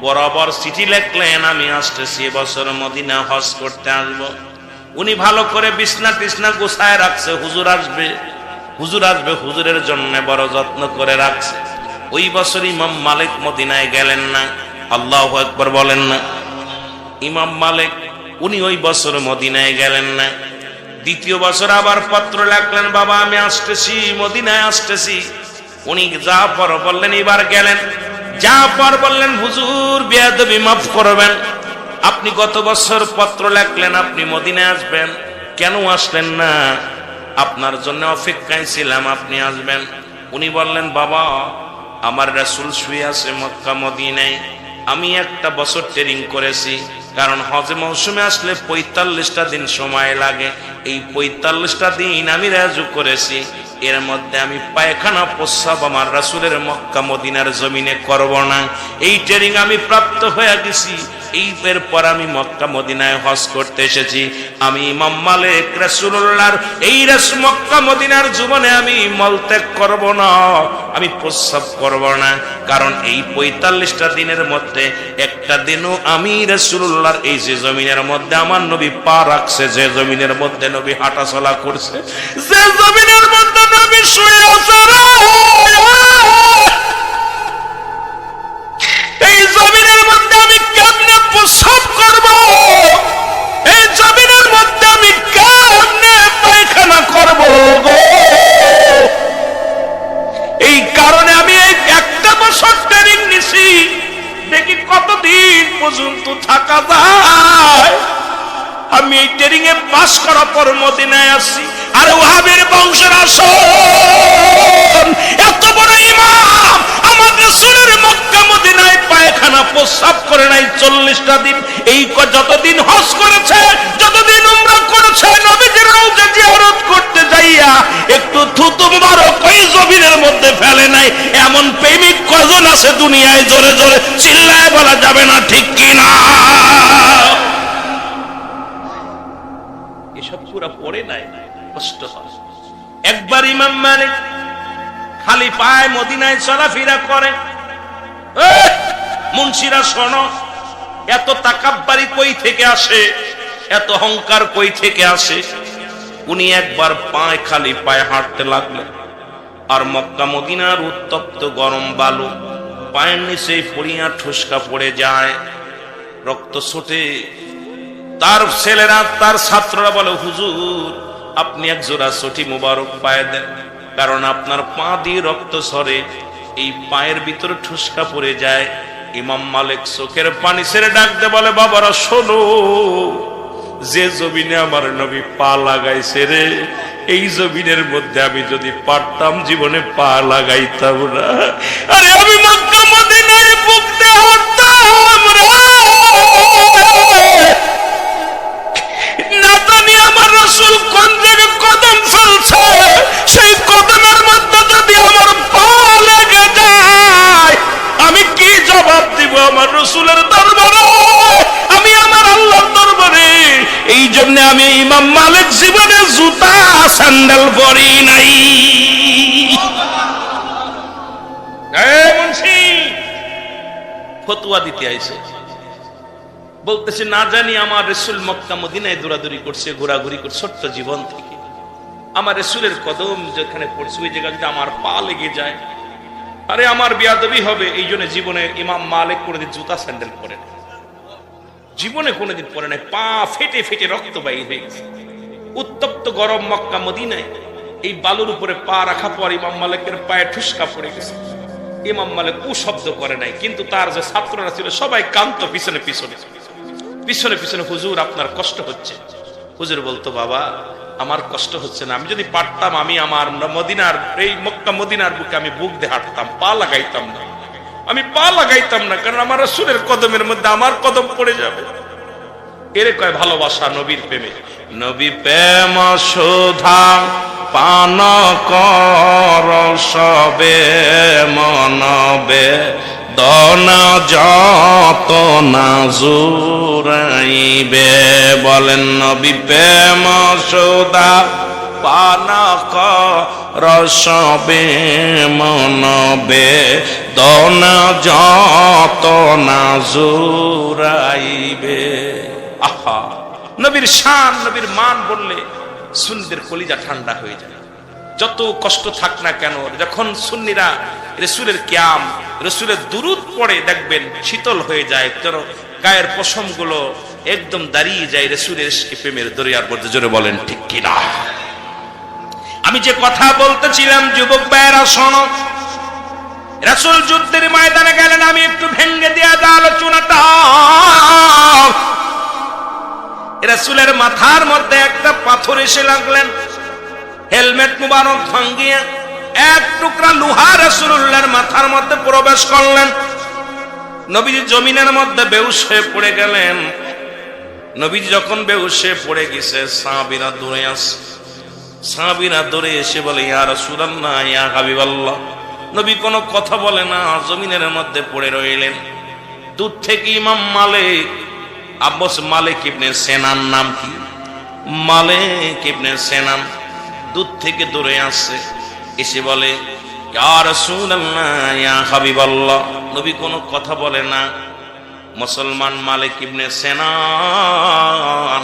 বরাবর চিঠি লিখলেন, আমি আসতেছি বছর মদিনা হজ করতে আসবো। উনি ভালো করে বিছনা টিছনা গোছায় রাখছে, হুজুর আসবে, হুজুর আসবে, হুজুরের জন্য বড় যত্ন করে রাখছে। ওই বছর ইমাম মালিক মদিনায় গেলেন না। আল্লাহু আকবার বলেন না। ইমাম মালিক উনি ওই বছর মদিনায় গেলেন না। দ্বিতীয় বছর আবার পত্র লিখলেন, বাবা আমি আসতেছি, মদিনায় আসতেছি। উনি যা পর বললেন, এবার গেলেন। যা পর বললেন, হুজুর বেয়াদবি মাফ করবেন, আপনি গত বছর পত্র লিখলেন আপনি মদিনায় আসবেন, কেন আসলেন না? আপনার জন্য অপেক্ষায় ছিলাম, আপনি আসবেন। উনি বললেন, বাবা আমার রাসূল শুয়ে আছে মক্কা মদিনায়, আমি একটা বছর ট্রেনিং করেছি, কারণ হজে মৌসুমে আসলে ৪৫টা দিন সময় লাগে। এই ৪৫টা দিন আমি রাজু করেছি, এর মধ্যে আমি পায়খানা প্রস্রাব আমার রাসূলের মক্কা মদিনার জমিনে করব না। এই ট্রেনিং আমি প্রাপ্ত হয়ে গেছি, এই এরপর আমি মক্কা মদিনায় হজ করতে এসেছি। আমি ইমাম মালিক রাসূলুল্লাহর এই মক্কা মদিনার জীবনে আমি মলত্যাগ করব না, আমি প্রস্রাব করব না, কারণ এই ৪৫টা দিনের মধ্যে একটা দিনও আমি রাসূলুল্লাহর এই যে জমিনের মধ্যে আমার নবী পা রাখছে, যে জমিনের মধ্যে নবী হাঁটা চলা করছে, যে জমিনের মধ্যে নবী শুয়ে আছে, এই জমিনের মধ্যে আমি কেমনে প্রস্রাব করব? এই জমিনের মধ্যে আমি কেমনে পায়খানা করব? এই কারণে আমি এই একটা বছর ট্রেনিং নিছি, দেখি কতদিন পর্যন্ত থাকা যায়। আমি এই ট্রেনিং এ পাস করার পর মদিনায় আসছি। আর ওয়াহাবের বংশের আসন, এত বড় ইমাম আমার রাসূলের মক্কা মদিনায় পায়খানা প্রস্রাব করে নাই ৪০টা দিন। এই যতদিন হজ করেছে, যতদিন উমরা করেছে, নবীজির রওজা জিয়ারত করতে যাইয়া একটু থুতু মুবারক ওই জমিনের মধ্যে ফেলে নাই। এমন প্রেমিক কজন আছে দুনিয়ায়? জোরে জোরে চিল্লায় বলা যাবে না, ঠিক কিনা? এসব পুরা পড়ে নাই, কষ্ট হয়। একবার ইমাম মালিক খালি পায়ে মদিনায় চলাফেরা করে। মুন্সিরা শোনো, এত তাকাব্বারি কই থেকে আসে, এত অহংকার কই থেকে আসে? উনি একবার পায়ে খালি পায়ে হাঁটতে লাগলেন, আর মক্কা মদিনার উত্তপ্ত গরম বালু পায়ের নিচে পড়িয়া ঠুসকা পড়ে যায়, রক্ত ছোটে। তার ছেলেরা, তার ছাত্ররা বলে, হুজুর আপনি এক জোড়া চটি মুবারক পায়ে দেন, কারণ আপনার পা দিয়ে রক্ত ঝরে, এই পায়ের ভিতরে ঠুসকা পড়ে যায়। ইমাম মালিক চোখের পানি ছেড়ে ডাকতে বলে, বাবারা শোনো, যে জমিনে আমার নবী পা লাগাইছে রে, এই জমিনের মধ্যে আমি যদি পারতাম জীবনে পা লাগাইতাম না। আরে আমি মক্কা মদিনায় বুক দিয়ে রাসূলের দরবারে, আমি আমার আল্লাহর দরবারে। এই জন্য আমি ইমাম মালিক জীবনে জুতা স্যান্ডেল পরি নাই। মুন্সি ফতোয়া দিতে আইছে, বলতেছে না জানি আমার রাসূল মক্কা মদিনায় দৌড়াদৌড়ি করছে, ঘোরাঘুরি করছে ছোট্ট জীবন থেকে। আমার রাসূলের কদম যেখানে পড়ছে ওই জায়গায় যদি আমার পা লেগে যায়, আরে আমার বেয়াদবি হবে। এই জন্য জীবনে ইমাম মালিক কোনোদিন জুতা স্যান্ডেল পরে না, জীবনে কোনোদিন পরে নাই। পা ফেটে ফেটে রক্ত বাইর হয়ে গেছে। উত্তপ্ত গরম মক্কা মদিনায় এই বালুর উপরে পা রাখা পর ইমাম মালিকের পায়ে ঠুসকা পড়ে গেছে। ইমাম মালিক শব্দ করে নাই, কিন্তু তার যে ছাত্ররা ছিল সবাই কান্ত পিছনে পিছনে পিছনে পিছনে। হুজুর আপনার কষ্ট হচ্ছে। হুজুর বলতো বাবা আমার কষ্ট হচ্ছে না, আমি যদি পারতাম আমি আমার মদিনার এই মক্কা মদিনার বুকে আমি বুক দিয়ে হাঁটতাম, পা লাগাইতাম না, আমি পা লাগাইতাম না, কারণ আমার রাসূলের কদমের মধ্যে আমার কদম পড়ে যাবে। এরে কয় ভালোবাসা নবীর প্রেমে। নবী প্রেম সুধা পান কর সবে মনবে, দনা যত না জুরাইবে। বলেন নবী প্রেম সুধা পান কর সবে মনবে, দনা যত না জুরাইবে। আহা, নবীর শান নবীর মান বললে সুন্নিদের কলিজা ঠান্ডা হয়ে যায়। যত কষ্ট থাক না কেন, যখন সুন্নিরা রাসূলের কিয়াম রাসূলের দুরূদ পড়ে দেখবেন শীতল হয়ে যায়, যেন গায়ের পশম গুলো একদম দাঁড়িয়ে যায় রাসূলের প্রেমের দরিয়ার মধ্যে। জোরে বলেন ঠিক কিনা? আমি যে কথা বলতেছিলাম যুবক ভাইয়েরা শোনো, রাসূল যুদ্ধের ময়দানে গেলেন, আমি একটু ভেঙে দেয়া আলোচনাটা। রাসূলের মাথার মধ্যে একটা পাথর এসে লাগলেন, হেলমেট মুবারক ভাঙ্গিয়ে এক টুকরা লোহা রাসূলুল্লাহর মাথার মধ্যে প্রবেশ করলেন। নবীজি জমিনের মধ্যে বেহুশ হয়ে পড়ে গেলেন। নবীজি যখন বেহুশ হয়ে পড়ে গেছে, সাহাবীরা দৌড়ে আসে। সাহাবীরা দৌড়ে এসে বলে ইয়া রাসূলুল্লাহ, ইয়া হাবিবাল্লাহ। নবী কোনো কথা বলে না, জমিনের মধ্যে পড়ে রইলেন। দূর থেকে ইমাম মালিক আব্বাস মালিক ইবনে সেনান, নাম কি? মালিক ইবনে সেনান দূর থেকে দৌড়ে আসছে, এসে বলে ইয়া রাসূলুল্লাহ, ইয়া হাবিবাল্লাহ। নবী কোনো কথা বলে না। মুসলমান মালিক ইবনে সেনান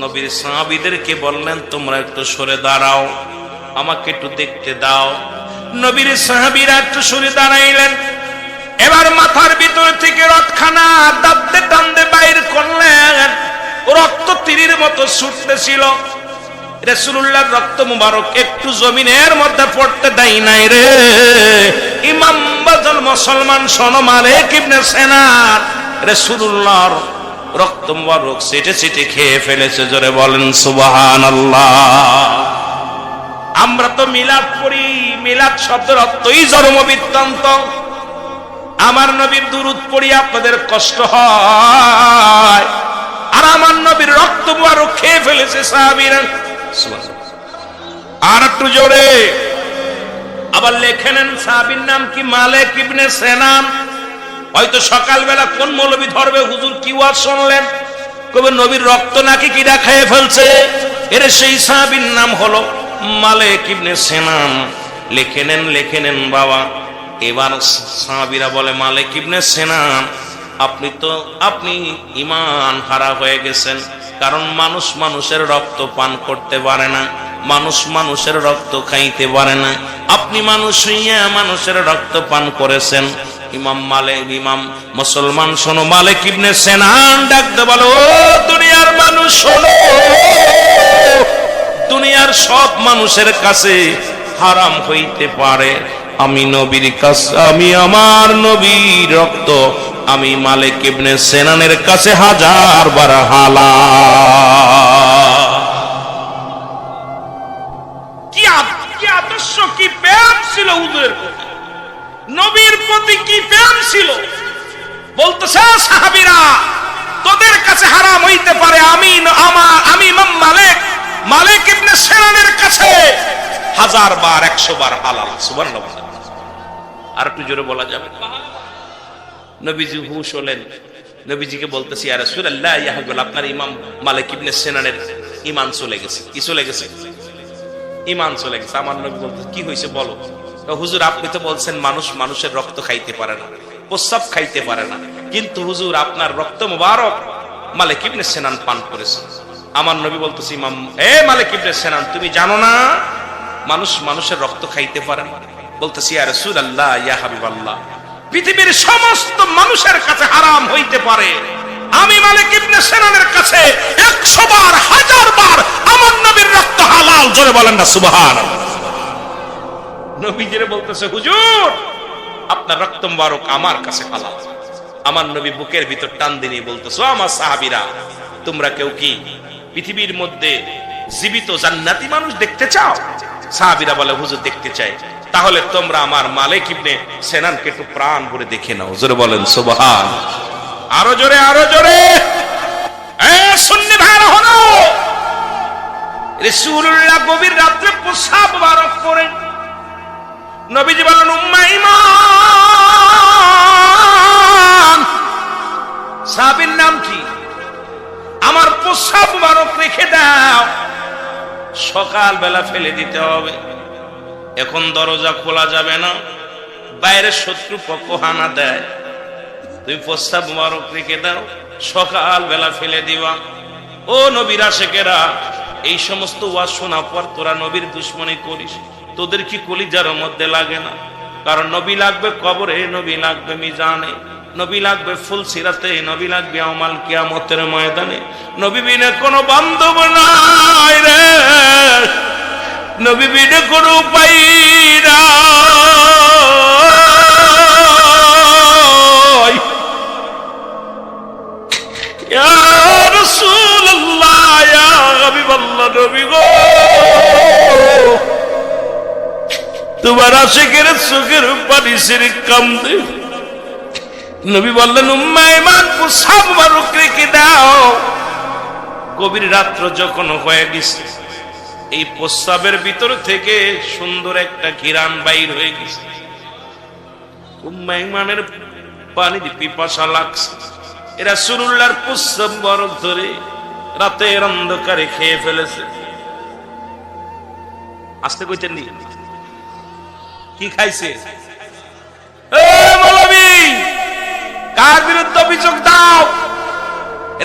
নবীর সাহাবীদেরকে বললেন তোমরা একটু সরে দাঁড়াও, আমাকে একটু দেখতে দাও। নবীর সাহাবীরা একটু সরে দাঁড়াইলেন। এবার মাথার ভিতর থেকে রক্তখানা দাঁতে টানতে বাইর করলেন। রক্ত তীরের মতো ছুটতেছিল। রাসূলুল্লাহর রক্ত মুবারক একটু জমিনের মধ্যে পড়তে দেয় নাই রে। ইমাম বাজাল মুসলমান শোনো, মালিক ইবনে সেনান রাসূলুল্লাহর রক্ত মুবারক ছিটে ছিটে খেয়ে ফেলেছে। জোরে বলেন সুবহানাল্লাহ। আমরা তো মিলাদ পড়ি, মিলাদ শব্দের অর্থই জন্ম বৃত্তান্ত। আমার নবীর দুরূদ পড়ি আপনাদের কষ্ট হয়, আর আমার নবীর রক্ত মুবারক খেয়ে ফেলেছে সাহাবীরা। আর একটু জোরে আবার লেখে নেন, সাহাবীর নাম কি? মালিক ইবনে সেনান। হয়তো সকালবেলা কোন মৌলবী ধরবে, হুজুর কি ওয়াজ শুনলেন, কবে নবীর রক্ত নাকি কিরা খেয়ে ফেলছে। এর সেই সাহাবীর নাম হলো মালিক ইবনে সেনান। লিখে নেন, লিখে নেন বাবা। এবার সাহাবীরা বলে মালিক ইবনে সেনান, আপনি ঈমান হারা হয়ে গেছেন, কারণ মানুষ মানুষের রক্ত পান করতে পারে না, মানুষ মানুষের রক্ত খাইতে পারে না। আপনি মানুষ হইয়া মানুষের রক্ত পান করেছেন। ইমাম মুসলমান শোনো, মালিক ইবনে সেনান ডাকতে বলো, ও দুনিয়ার মানুষ শোনো, দুনিয়ার সব মানুষের কাছে হারাম হইতে পারে, আমি নবীর কাছে, আমি আমার নবীর রক্ত আমি মালিক ইবনে সেনানের কাছে 1000 বার হালাল। কি আদর্শ, কি প্রেম ছিল হুজুরের প্রতি, নবীর প্রতি কি প্রেম ছিল। বলতেছে সাহাবীরা, তোদের কাছে হারাম হইতে পারে, আমি ইমাম মালিক ইবনে সেনানের কাছে 1000 বার 100 বার হালাল। সুবহানাল্লাহ। আর একটু জোরে বলা যাবে? নবীজি হুশ হলেন, নবীজিকে বলতেছি ইয়া রাসূলুল্লাহ ইয়া হাবিবাল্লাহ, আপনার ইমাম মালিক ইবনে সিনানের ঈমান চলে গেছে। কি চলে গেছে? ঈমান চলে গেছে। আমার নবী বলতেছে কি হয়েছে বলো। হুজুর আপনি তো বলছেন মানুষ মানুষের রক্ত খাইতে পারে না, প্রস্রাব খাইতে পারে না, কিন্তু হুজুর আপনার রক্ত মুবারক মালিক ইবনে সিনান পান করেছে। আমার নবী বলতেছে ইমাম মালিক ইবনে সিনান, তুমি জানো না মানুষ মানুষের রক্ত খাইতে পারে না? বলতেছি ইয়া রাসূলুল্লাহ ইয়া হাবিবাল্লাহ, পৃথিবীর সমস্ত মানুষের কাছে হারাম হইতে পারে, আমি মালিক ইবনে সিনানের কাছে 100 বার 1000 বার আমার নবীর রক্ত হালাল। জোরে বলেন না সুবহানাল্লাহ। নবীজিরে বলতেছে হুজুর আপনার রক্ত মুবারক আমার কাছে হালাল। আমার নবী বুকের ভিতর টান দিয়ে বলতেছে আমার সাহাবীরা, তোমরা কেউ কি পৃথিবীর মধ্যে জীবিত জান্নাতি মানুষ দেখতে চাও? সাহাবীরা বলে হুজুর দেখতে চাই। তাহলে তোমরা আমার মালিক ইবনে সিনানকে একটু প্রাণ ভরে দেখে নাও। জোরে বলেন সুবহান। আরো জোরে, আরো জোরে। সুন্নি ভাইরা হলো, রাসূলুল্লাহ গভীর রাতে প্রস্রাব মুবারক করেন। নবীজি বললেন উম্মে ঈমান, সাহাবীর নাম কি? আমার প্রস্রাব মুবারক রেখে দাও, সকাল বেলা ফেলে দিতে হবে। এখন দরজা খোলা যাবে না, বাইরে শত্রু পক্ষ হানা দেয়। তুমি প্রস্তাব মুবারক রেখে দাও, সকাল বেলা ফেলে দিবা। ও নবীর আশিকেরা, এই সমস্ত ওয়াজ শোনা পর তোরা নবীর দুশমনি করিস, তোদের কি কলিজার মধ্যে লাগে না? কারণ নবী লাগবে কবরে, নবী লাগবে মিজানে, নবী লাগবে ফুলসিরাতে, নবী লাগবে ইয়াউমাল কিয়ামতের ময়দানে। নবী বিনে কোনো বান্ধব নাই রে, নবী বিনে কোনো উপায় নাই। ইয়া রাসূলুল্লাহ ইয়া হাবিবাল্লাহ, নবী গো তোমার আশিকের চোখের পানি ছেড়ে কান্দে। নবী বললেন উম্মে ঈমান প্রস্রাব মুবারক রেখে দাও। গভীর রাত্র যখন হয়ে গেছে, এই প্রস্রাবের ভিতর থেকে সুন্দর একটা ঘিরান বাইর হয়ে গেছে। উম্মে ঈমানের পানির পিপাসা লাগছে। রাসূলুল্লাহর প্রস্রাব মুবারক ধরে রাতের অন্ধকারে খেয়ে ফেলেছে। আসতে কইতেন নি কি খাইছে? মৌলবী কার বিরুদ্ধে অভিযোগ দাও?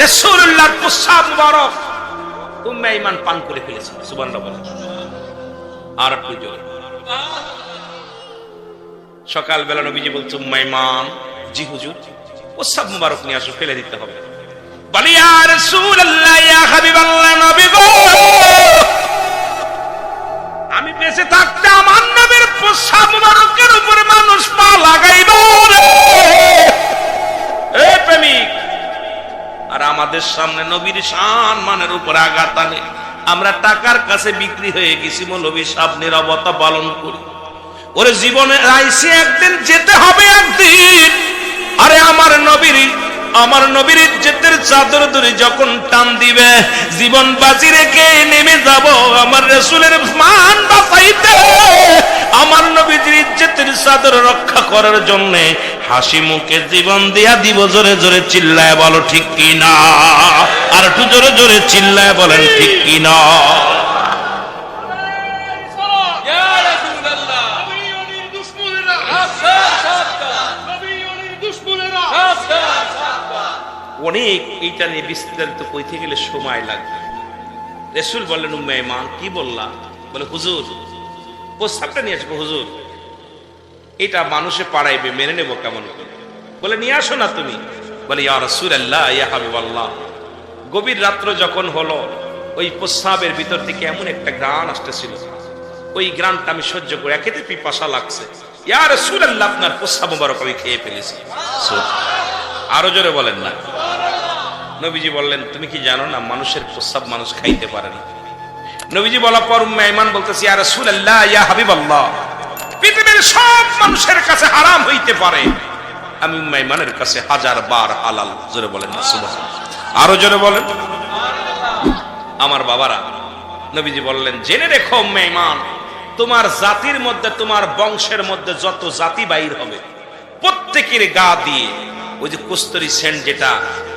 রাসূলুল্লাহর প্রস্রাব মুবারক উম্মে ঈমান পান করে ফেলেছে। সুবহানাল্লাহ বলেন। আর একটু জোরে। সকাল বেলা নবীজি বলছে উম্মে ঈমান, জি হুজুর প্রস্রাব মুবারক নিয়ে আসো, ফেলে দিতে হবে। বলি ইয়া রাসূলুল্লাহ ইয়া হাবিবাল্লাহ, নবী গো আমি বেঁচে থাকতে আমার নবীর প্রস্রাব মুবারকের উপরে মানুষ পা লাগাইব রে। এই প্রেমিক, আর আমাদের সামনে নবীর সম্মানের উপর আঘাত আনে। আমরা টাকার কাছে বিক্রি হয়ে গেছি, মৌলবী সাহেব নীরবতা পালন করি। ওরে জীবনে আইসি একদিন, যেতে হবে একদিন। আরে আমার নবীর ইজ্জতের চাদর ধরে যখন টান দিবে, জীবন বাজি রেখে নেমে যাব আমার রাসূলের মান বাঁচাইতে। আমার নবীর ইজ্জতের চাদর রক্ষা করার জন্য হাসি মুখে জীবন দিয়া দিব। জোরে জোরে চিল্লায় বলো ঠিক কি না? আর একটু জোরে জোরে চিল্লায় বলেন ঠিক কি না? অনেক এইটা নিয়ে বিস্তারিত কইতে গেলে সময় লাগবে। রাসূল বললেন উম্মে ঈমান কি বললা? বলে হুজুর প্রস্তাবটা নিয়ে আসবো। হুজুর এটা মানুষে পাড়াইবে, মেনে নেবো কেমন করে? বলে নিয়ে আসো না তুমি। বলে ইয়া রাসূলুল্লাহ ইয়া হাবিবাল্লাহ, গভীর রাত্র যখন হলো, ওই প্রস্রাবের ভিতর থেকে এমন একটা ঘ্রাণ আসতেছিল, ওই ঘ্রাণটা আমি সহ্য করে একেতে পিপাসা লাগছে। ইয়া রাসূলুল্লাহ আপনার প্রস্রাব মুবারক আমি খেয়ে ফেলেছি। আরো জোরে বলেন না। নবীজি বললেন তুমি কি জানো না মানুষের প্রস্রাব মানুষ খাইতে পারে না? নবীজি বলার পর উম্মে ঈমান বলতেছে ইয়া রাসূলুল্লাহ ইয়া হাবিবাল্লাহ, পৃথিবীর সব মানুষের কাছে হারাম হইতে পারে, আমি উম্মে ঈমানের কাছে 1000 বার হালাল। জোরে বলেন না সুবহানাল্লাহ। আরো জোরে বলেন। আমার বাবারা, নবীজি বললেন জেনে রেখো উম্মে ঈমান, তোমার জাতির মধ্যে, তোমার বংশের মধ্যে যত জাতি বাইর হবে, প্রত্যেকের গা দিয়ে ওই যে কস্তুরী সেন্ট যেটা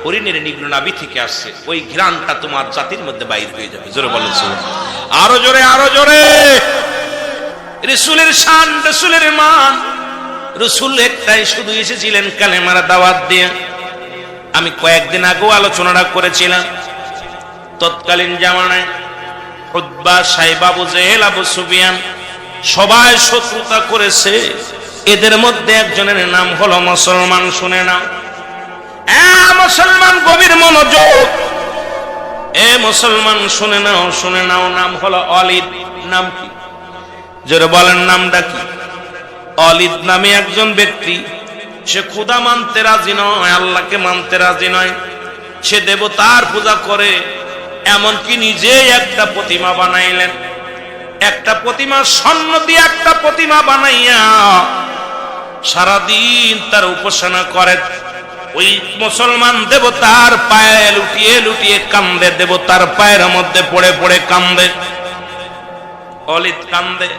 হরিণের নিগ্ন নাভি থেকে আসছে, ওই ঘ্রাণটা তোমার জাতির মধ্যে বাইর হয়ে যাবে। জোরে বলেন সুবহানাল্লাহ। আরো জোরে, আরো জোরে। রাসূলের শান, রাসূলের মান। রাসূল একটাই শুধু এসেছিলেন কালেমার দাওয়াত দিয়ে। আমি কয়েকদিন আগেও আলোচনাটা করেছিলাম, তৎকালীন জামানায় উতবা, সাইবা, আবু জেহেল, আবু সুফিয়ান সবাই শত্রুতা করেছে। এদের মধ্যে একজনের নাম হলো মুসলমান। শুনে নাও মুসলমান, গভীর মনোযোগ। মুসলমান শুনে নাও, শুনে নাও। নাম হলো অলিদ। নাম কি? যারা বলেন নামটা কি? অলিদ নামে একজন ব্যক্তি, সে খোদা মানতে রাজি নয়, আল্লাহকে মানতে রাজি নয়। সে দেবতার পূজা করে, এমনকি নিজেই একটা প্রতিমা বানাইলেন। একটা প্রতিমা, স্বর্ণ দিয়ে একটা প্রতিমা বানাইয়া সারাদিন তার উপাসনা করে। ওই মুসলমান দেবতার পায়ে লুটিয়ে লুটিয়ে কান্দে, দেবতার পায়ের মধ্যে পড়ে পড়ে কান্দে। অলিদ কান্দে।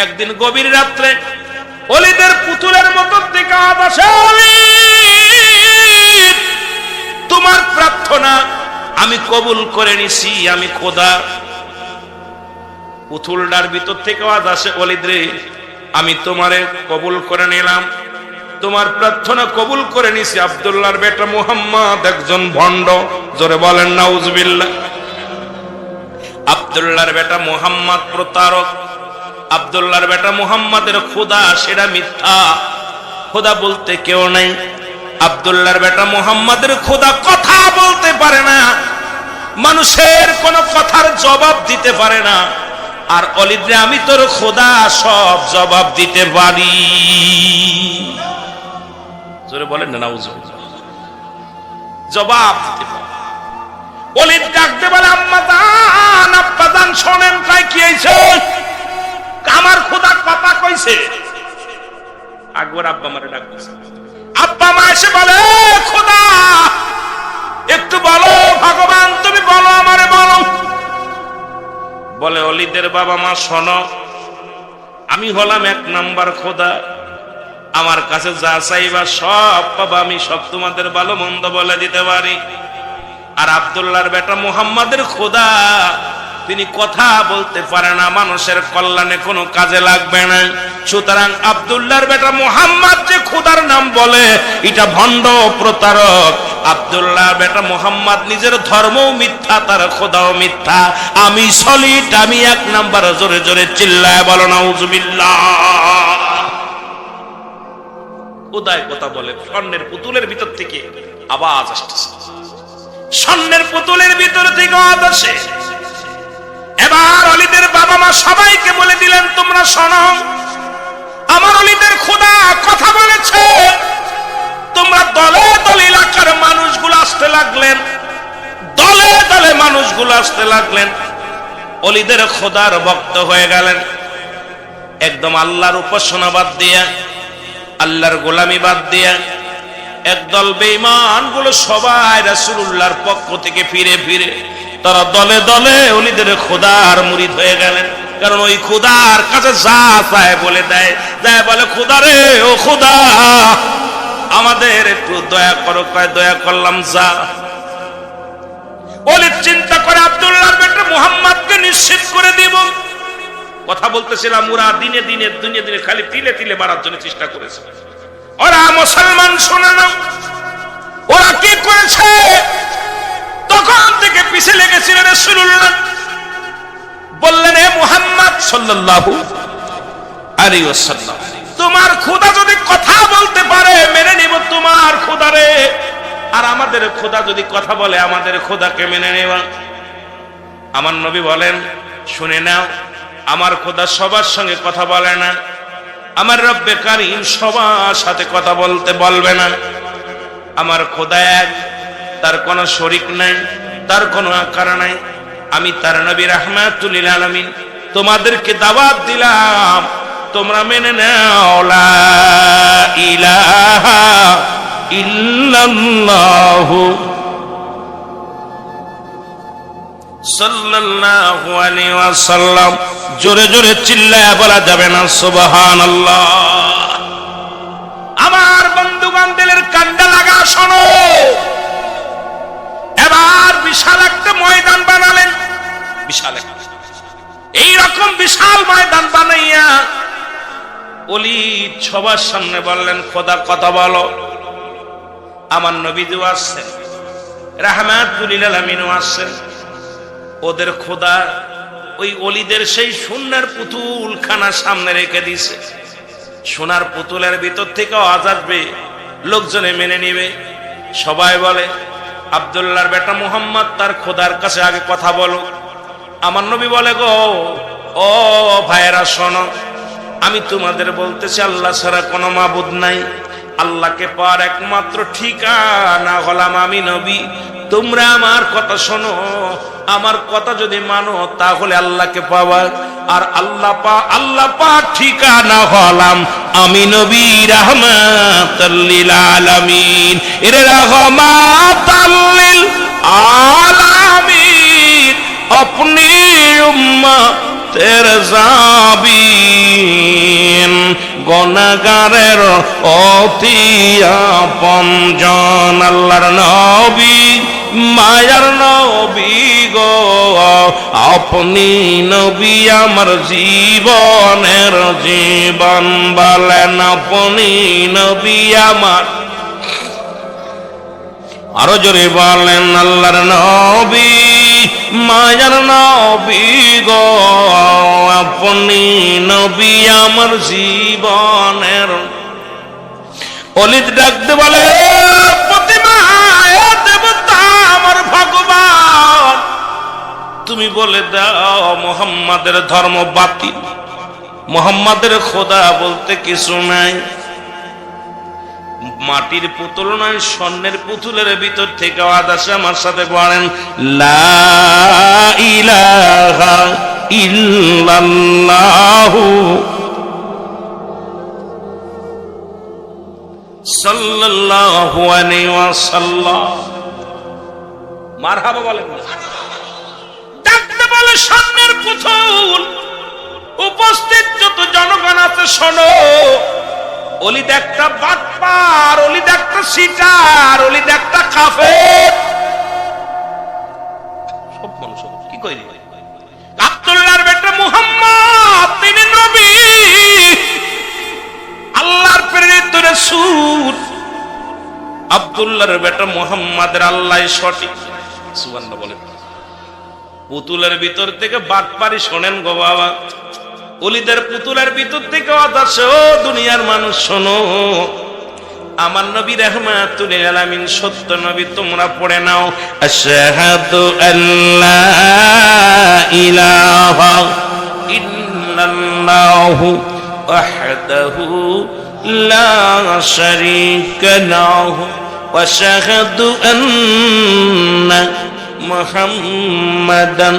একদিন গভীর রাত্রে অলিদের পুতুলের মতো থেকে আওয়াজ আসে, অলিদ, তোমার প্রার্থনা আমি কবুল করে নিছি, আমি খোদা। পুতুলটার ভিতর থেকে আওয়াজ আসে, অলিদ রে, আমি তোমারে কবুল করে নিলাম, তোমার প্রার্থনা কবুল করে নিছি। আব্দুল্লাহর বেটা মুহাম্মদ একজন ভণ্ড। জোরে বলেন নাউজুবিল্লাহ। আব্দুল্লাহর বেটা মুহাম্মদ প্রতারক। আব্দুল্লাহর বেটা মুহাম্মাদের খোদা সেটা মিথ্যা। খোদা বলতে কেউ নাই। আব্দুল্লাহর বেটা মুহাম্মাদের খোদা কথা বলতে পারে না, মানুষের কোন কথার জবাব দিতে পারে না। আর অলিদরে, আমি তোর খোদা, সব জবাব দিতে পারি। জোরে বলেন না নাউজুবিল্লাহ। জবাব দিতে পারে। অলিদ ডাকতে বলে, আম্মা জান, আব্বা জান, শোনেন, তাই কি হয়েছে? আমার খোদা কথা কইছে। আকবর আব্বা মারে ডাকতেছে। আব্বা মা এসে বলে, খোদা একটু বলো, ভগবান তুমি বলো, আমারে বলো। বলে, অলিদের বাবা মা শোনো, আমি হলাম 1 নাম্বার খোদা। আমার কাছে যা চাইবা সব পাবা, আমি সব তোমাদের ভালো মন্দ বলে দিতে পারি। আর আব্দুল্লাহর বেটা মুহাম্মাদের খোদা, তিনি কথা বলতে পারে না, মানুষের কল্যাণে কোনো কাজে লাগবে না। সুতরাং আব্দুল্লাহর বেটা মুহাম্মদ যে খোদার নাম বলে, এটা ভণ্ড, প্রতারক। আব্দুল্লাহর বেটা মুহাম্মদ নিজের ধর্মও মিথ্যা, তার খোদাও মিথ্যা। আমি সলিড, আমি 1 নাম্বার। জোরে জোরে চিল্লায় বলো নাউজুবিল্লাহ। খোদায় কথা বলে। স্বর্ণের পুতুলের ভিতর থেকে আওয়াজ আসতেছে, স্বর্ণের পুতুলের ভিতর থেকে আওয়াজ আসে। এবার অলিদের বাবা মা সবাইকে বলে দিলেন, তোমরা শোনো, আমার অলিদের খোদা কথা বলেছে। তোমরা দলে দলে এলাকার মানুষগুলো আসতে লাগলেন, দলে দলে মানুষগুলো আসতে লাগলেন। অলিদের খোদার ভক্ত হয়ে গেলেন। একদম আল্লাহর উপাসনা বাদ দিয়া, আল্লাহর গোলামি বাদ দিয়া একদল বেঈমান গুলো সবাই রাসূলুল্লাহর পক্ষ থেকে ফিরে ফিরে তারা দলে দলে অলিদের খোদার মুরিদ হয়ে গেলেন। কারণ ওই খোদার কাছে যা চায় বলে দেয়, যায় বলে, খোদা রে, ও খোদা, আমাদের একটু দয়া করো। কয়, দয়া করলাম, যা। অলিদ চিন্তা করে, আব্দুল্লাহর বেটা মুহাম্মদকে নিশ্চিত করে দিব। কথা বলতেছিলাম, ওরা দিনে দিনে দিনে দিনে খালি তিলে তিলে মারার জন্য চেষ্টা করেছে। ওরা মুসলমান, শোনে না, ওরা কি করেছে? তখন থেকে পিছে লেগেছিলেন রাসূলুল্লাহ। বললেন, হে মুহাম্মদ সাল্লাল্লাহু আলাইহি ওয়াসাল্লাম, তোমার খোদা যদি কথা বলতে পারে মেনে নিব তোমার খোদারে, আর আমাদের খোদা যদি কথা বলে আমাদের খোদাকে মেনে নেব। আমার নবী বলেন, শুনে নাও, আমার খোদা সবার সঙ্গে কথা বলে না, আমার রব্বে কারীম সবার সাথে কথা বলতে বলবে না। আমার খোদা এক, তার কোনো শরীক নাই, তার কোনো আকার নাই। আমি তার নবী রাহমাতুল লিল আলামিন, তোমাদেরকে দাওয়াত দিলাম, তোমরা মেনে নাও, লা ইলাহা ইল্লাল্লাহু সাল্লাল্লাহু আলাইহি ওয়াসাল্লাম। জোরে জোরে চিল্লায়া বলা যাবে না সুবহানাল্লাহ। আমার বন্ধুগণ দিলের কান্ডা লাগা, শোনো। এবার বিশাল একটা ময়দান বানালেন, বিশাল একটা, এইরকম বিশাল ময়দান বানাইয়া ওলি সবার সামনে বললেন, খোদা কথা বলো। আমার নবীও আসছেন, রাহমাতুল লিল আলামিনও আসছেন। ওদের খোদা ওই ওলিদের সেই সোনার পুতুল খানা সামনে রেখে দিছে। সোনার পুতুলের ভিতর থেকে আওয়াজ আসবে, লোকজনে মেনে নিবে। সবাই বলে, আব্দুল্লাহর বেটা মুহাম্মদ তার খোদার কাছে আগে কথা বলো। আমার নবী বলে, গো ও ভাইয়েরা শোনো, আমি তোমাদের বলতেছি আল্লাহ ছাড়া কোনো মাবুদ নাই। আল্লাহকে পাওয়ার একমাত্র ঠিকানা হলাম আমি নবী। তোমরা আমার কথা শোনো, আমার কথা যদি মানো তাহলে আল্লাহকে পাওয়া, আর আল্লাহ পা ঠিকানা হলাম আমি নবী রাহমাতুল লিল আলামিন। এর রাহমাতুল লিল আলামিন আপনি উম্মতের জাবিন, গুনাহগারের অতি আপনজন। আল্লাহর নবী, মায়ার নবী গো, আপনি নবী আমার জীবনের জীবন। বলেন আপনি নবী আমার, আরো জোরে বলেন আল্লাহর নবী, মায়ার নবী গো, আপনি নবী আমার জীবনের। অলিদ ডাকতে বলে, প্রতিমা দেবতা আমার ভগবান, তুমি বলে দাও মুহাম্মাদের ধর্ম বাতিল, মুহাম্মাদের খোদা বলতে কিছু নাই। মাটির পুতুল নয়, স্বর্ণের পুতুলের ভিতর থেকে আওয়াজ আসে, আমার সাথে পড়েন, লা ইলাহা ইল্লাল্লাহু সাল্লাল্লাহু আলাইহি ওয়াসাল্লাম। মারহাবা বলেন। ডাকতে বলে, স্বর্ণের পুতুল, উপস্থিত যত জনগণ আছে শোনো, অলিদ একটা বাটপার, অলিদ একটা সিটার, অলিদ একটা কাফের। সব মানুষ কি কই, আব্দুল্লাহর বেটা মুহাম্মদ তিনি নবী, আল্লাহর প্রেরিত রাসূল। আব্দুল্লাহর বেটা মুহাম্মাদের আল্লাহ সঠিক, সুবহানাল্লাহ বলেন। পুতুলের ভিতর থেকে বাটপারি শোনেন গো বাবা, ওলিদের পুতুলের ভিতর থেকে আদর্শ। দুনিয়ার মানুষ শোনো, আমার নবী রাহমাতুল লিল আলামিন সত্য নবী, তোমরা পড়ে নাও, আশহাদু আল্লা ইলাহা ইল্লাল্লাহু ওয়াহদাহু লা শারীকা লাহু ওয়া আশহাদু আন্না মুহাম্মাদান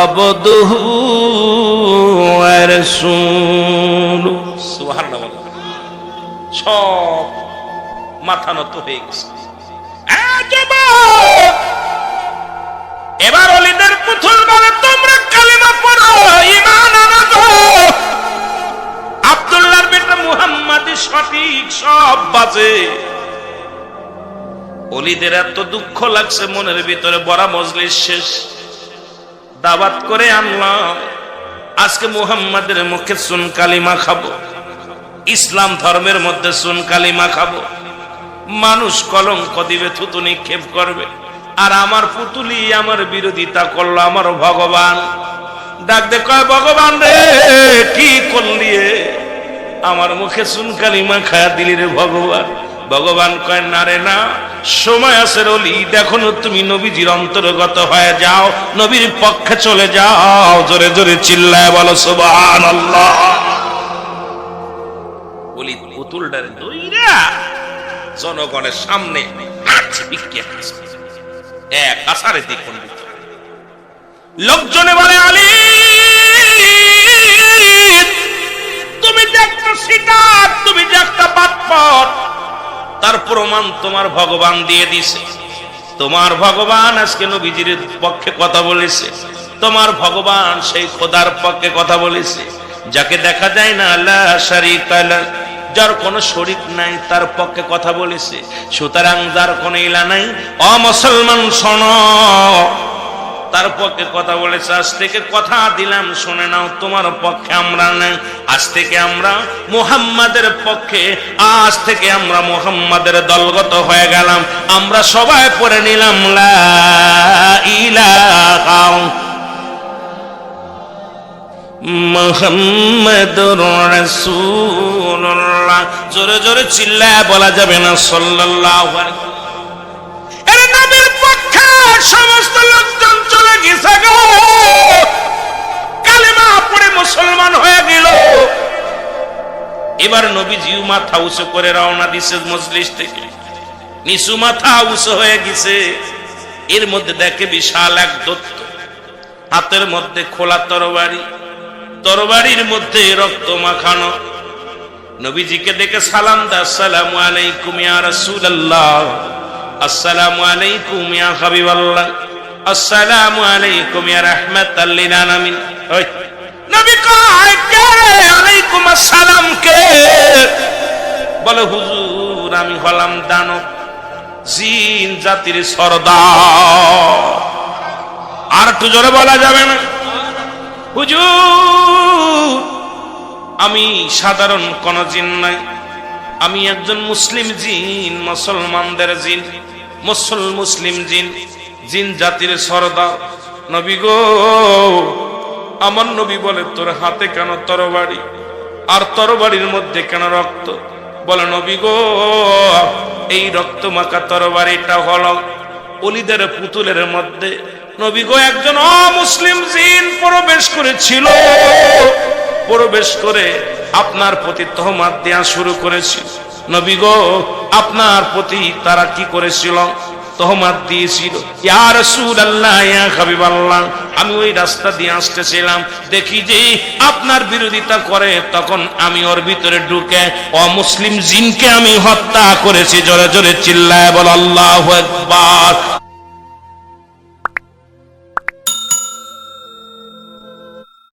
আবদুহু ওয়া রাসূলুহু। সুবহানাল্লাহ। সব মাথা নত হয়ে গেছে। এবার ওলিদের পুতুল বলে, তোমরা কালিমা পড়ো, ঈমান আনো। আব্দুল্লাহর বেটা মুহাম্মাদি সঠিক, সব বাজে। ওলিদের এত দুঃখ লাগছে মনের ভিতরে, বড় মজলিস শেষ, দাওয়াত করে আনলাম, আজকে মুহাম্মাদের মুখে সুন কালিমা খাবো, ইসলাম ধর্মের মধ্যে সুন কালিমা খাবো। মানুষ কলঙ্ক দিবে, থুতু নিক্ষেপ করবে, আর আমার পুতুলি আমার বিরোধিতা করলো আমার ভগবান। ডাক দে কয়, ভগবান রে কি করলি, আমার মুখে সুন কালিমা খায়া দিলি রে ভগবান। ভগবান কয়, না রে না, সময় আছে রলি, দেখো তুমি নবীজির অন্তর্গত হয়ে যাও, নবীর পক্ষে চলে যাও। জোরে জোরে চিল্লায় বলো সুবহানাল্লাহ। বলি পুতুলটার দইরা জনগণের সামনে এক আসারে দেখুন, লোকজনে বলে, আলী তুমি যে একটা শিকার, তুমি যে একটা বাটপার, তার প্রমাণ তোমার ভগবান দিয়ে দিছে। তোমার ভগবান আজকে নবীজির পক্ষে কথা বলেছে, তোমার ভগবান সেই খোদার পক্ষে কথা বলেছে, যাকে দেখা যায় না, লা শারীকা লাহু যার কোনো শরীক নাই তার পক্ষে কথা বলেছে। সুতরাং যার কোনো ইলা নাই, অমুসলমান শোনো, তার পক্ষে কথা বলেছে। আজ থেকে কথা দিলাম, শুনে নাও, তোমার পক্ষে আমরা নাই, আজ থেকে আমরা মুহাম্মাদের পক্ষে, আজ থেকে আমরা মুহাম্মাদের দলগত হয়ে গেলাম। আমরা সবাই পড়ে নিলাম লা ইলাহা মুহাম্মাদুর রাসূলুল্লাহ। জোরে জোরে চিল্লায় বলা যাবে না সাল্লাল্লাহু আলাইহি ওয়াসাল্লাম। এর নবীর পক্ষে সমস্ত লোকজন চলে গেছে গো, কালেমা পড়ে মুসলমান হয়ে গেল। এবার নবীজিও মাথা উঁচু করে রওনা দিছে মজলিস থেকে, নিচু মাথা উঁচু হয়ে গেছে। এর মধ্যে দেখে বিশাল এক দৈত্য, হাতের মধ্যে খোলা তরবারি, তরবারির মধ্যে রক্ত মাখানো। নবীজিকে দেখে সালাম দেয়, আসসালামু আলাইকুম ইয়া রাসূলুল্লাহ, আসসালামু আলাইকুম ইয়া হাবিবাল্লাহ, আসসালামু আলাইকুম ইয়া রাহমাতাল লিল আলামিন। ওই নবী কয় কে? আলাইকুম আসসালাম কে? বলে হুজুর আমি হলাম দানব, জিন জাতির সরদার। আর একটু জোরে বলা যাবে না? হুজুর আমি সাধারণ কোন জিন নাই, আমি একজন মুসলিম জিন, মুসলমানদের জিন, মুসলিম জিন, জিন জাতির সরদার। নবী গো, আমার নবী বলে তোর হাতে কেন তরবারি, আর তরবারির মধ্যে কেন রক্ত? বলে নবী গো, এই রক্ত মাখা তরবারিটা হলো ওলিদের পুতুলের মধ্যে নবী গো একজন অমুসলিম জিন প্রবেশ করেছিল, প্রবেশ করে আপনার প্রতি তহমাত দেয়া শুরু করেছিল। নবী গো আপনার প্রতি তারা কি করেছিল? তহমাত দিয়েছিল। ইয়া রাসূলুল্লাহ, ইয়া হাবিবাল্লাহ, আমি ওই রাস্তা দিয়ে আসতেছিলাম, দেখি যে আপনার বিরোধিতা করে, তখন আমি ওর ভিতরে ঢুকে অমুসলিম জিনকে আমি হত্যা করেছি। জোরে জোরে চিল্লায় বল আল্লাহু আকবার।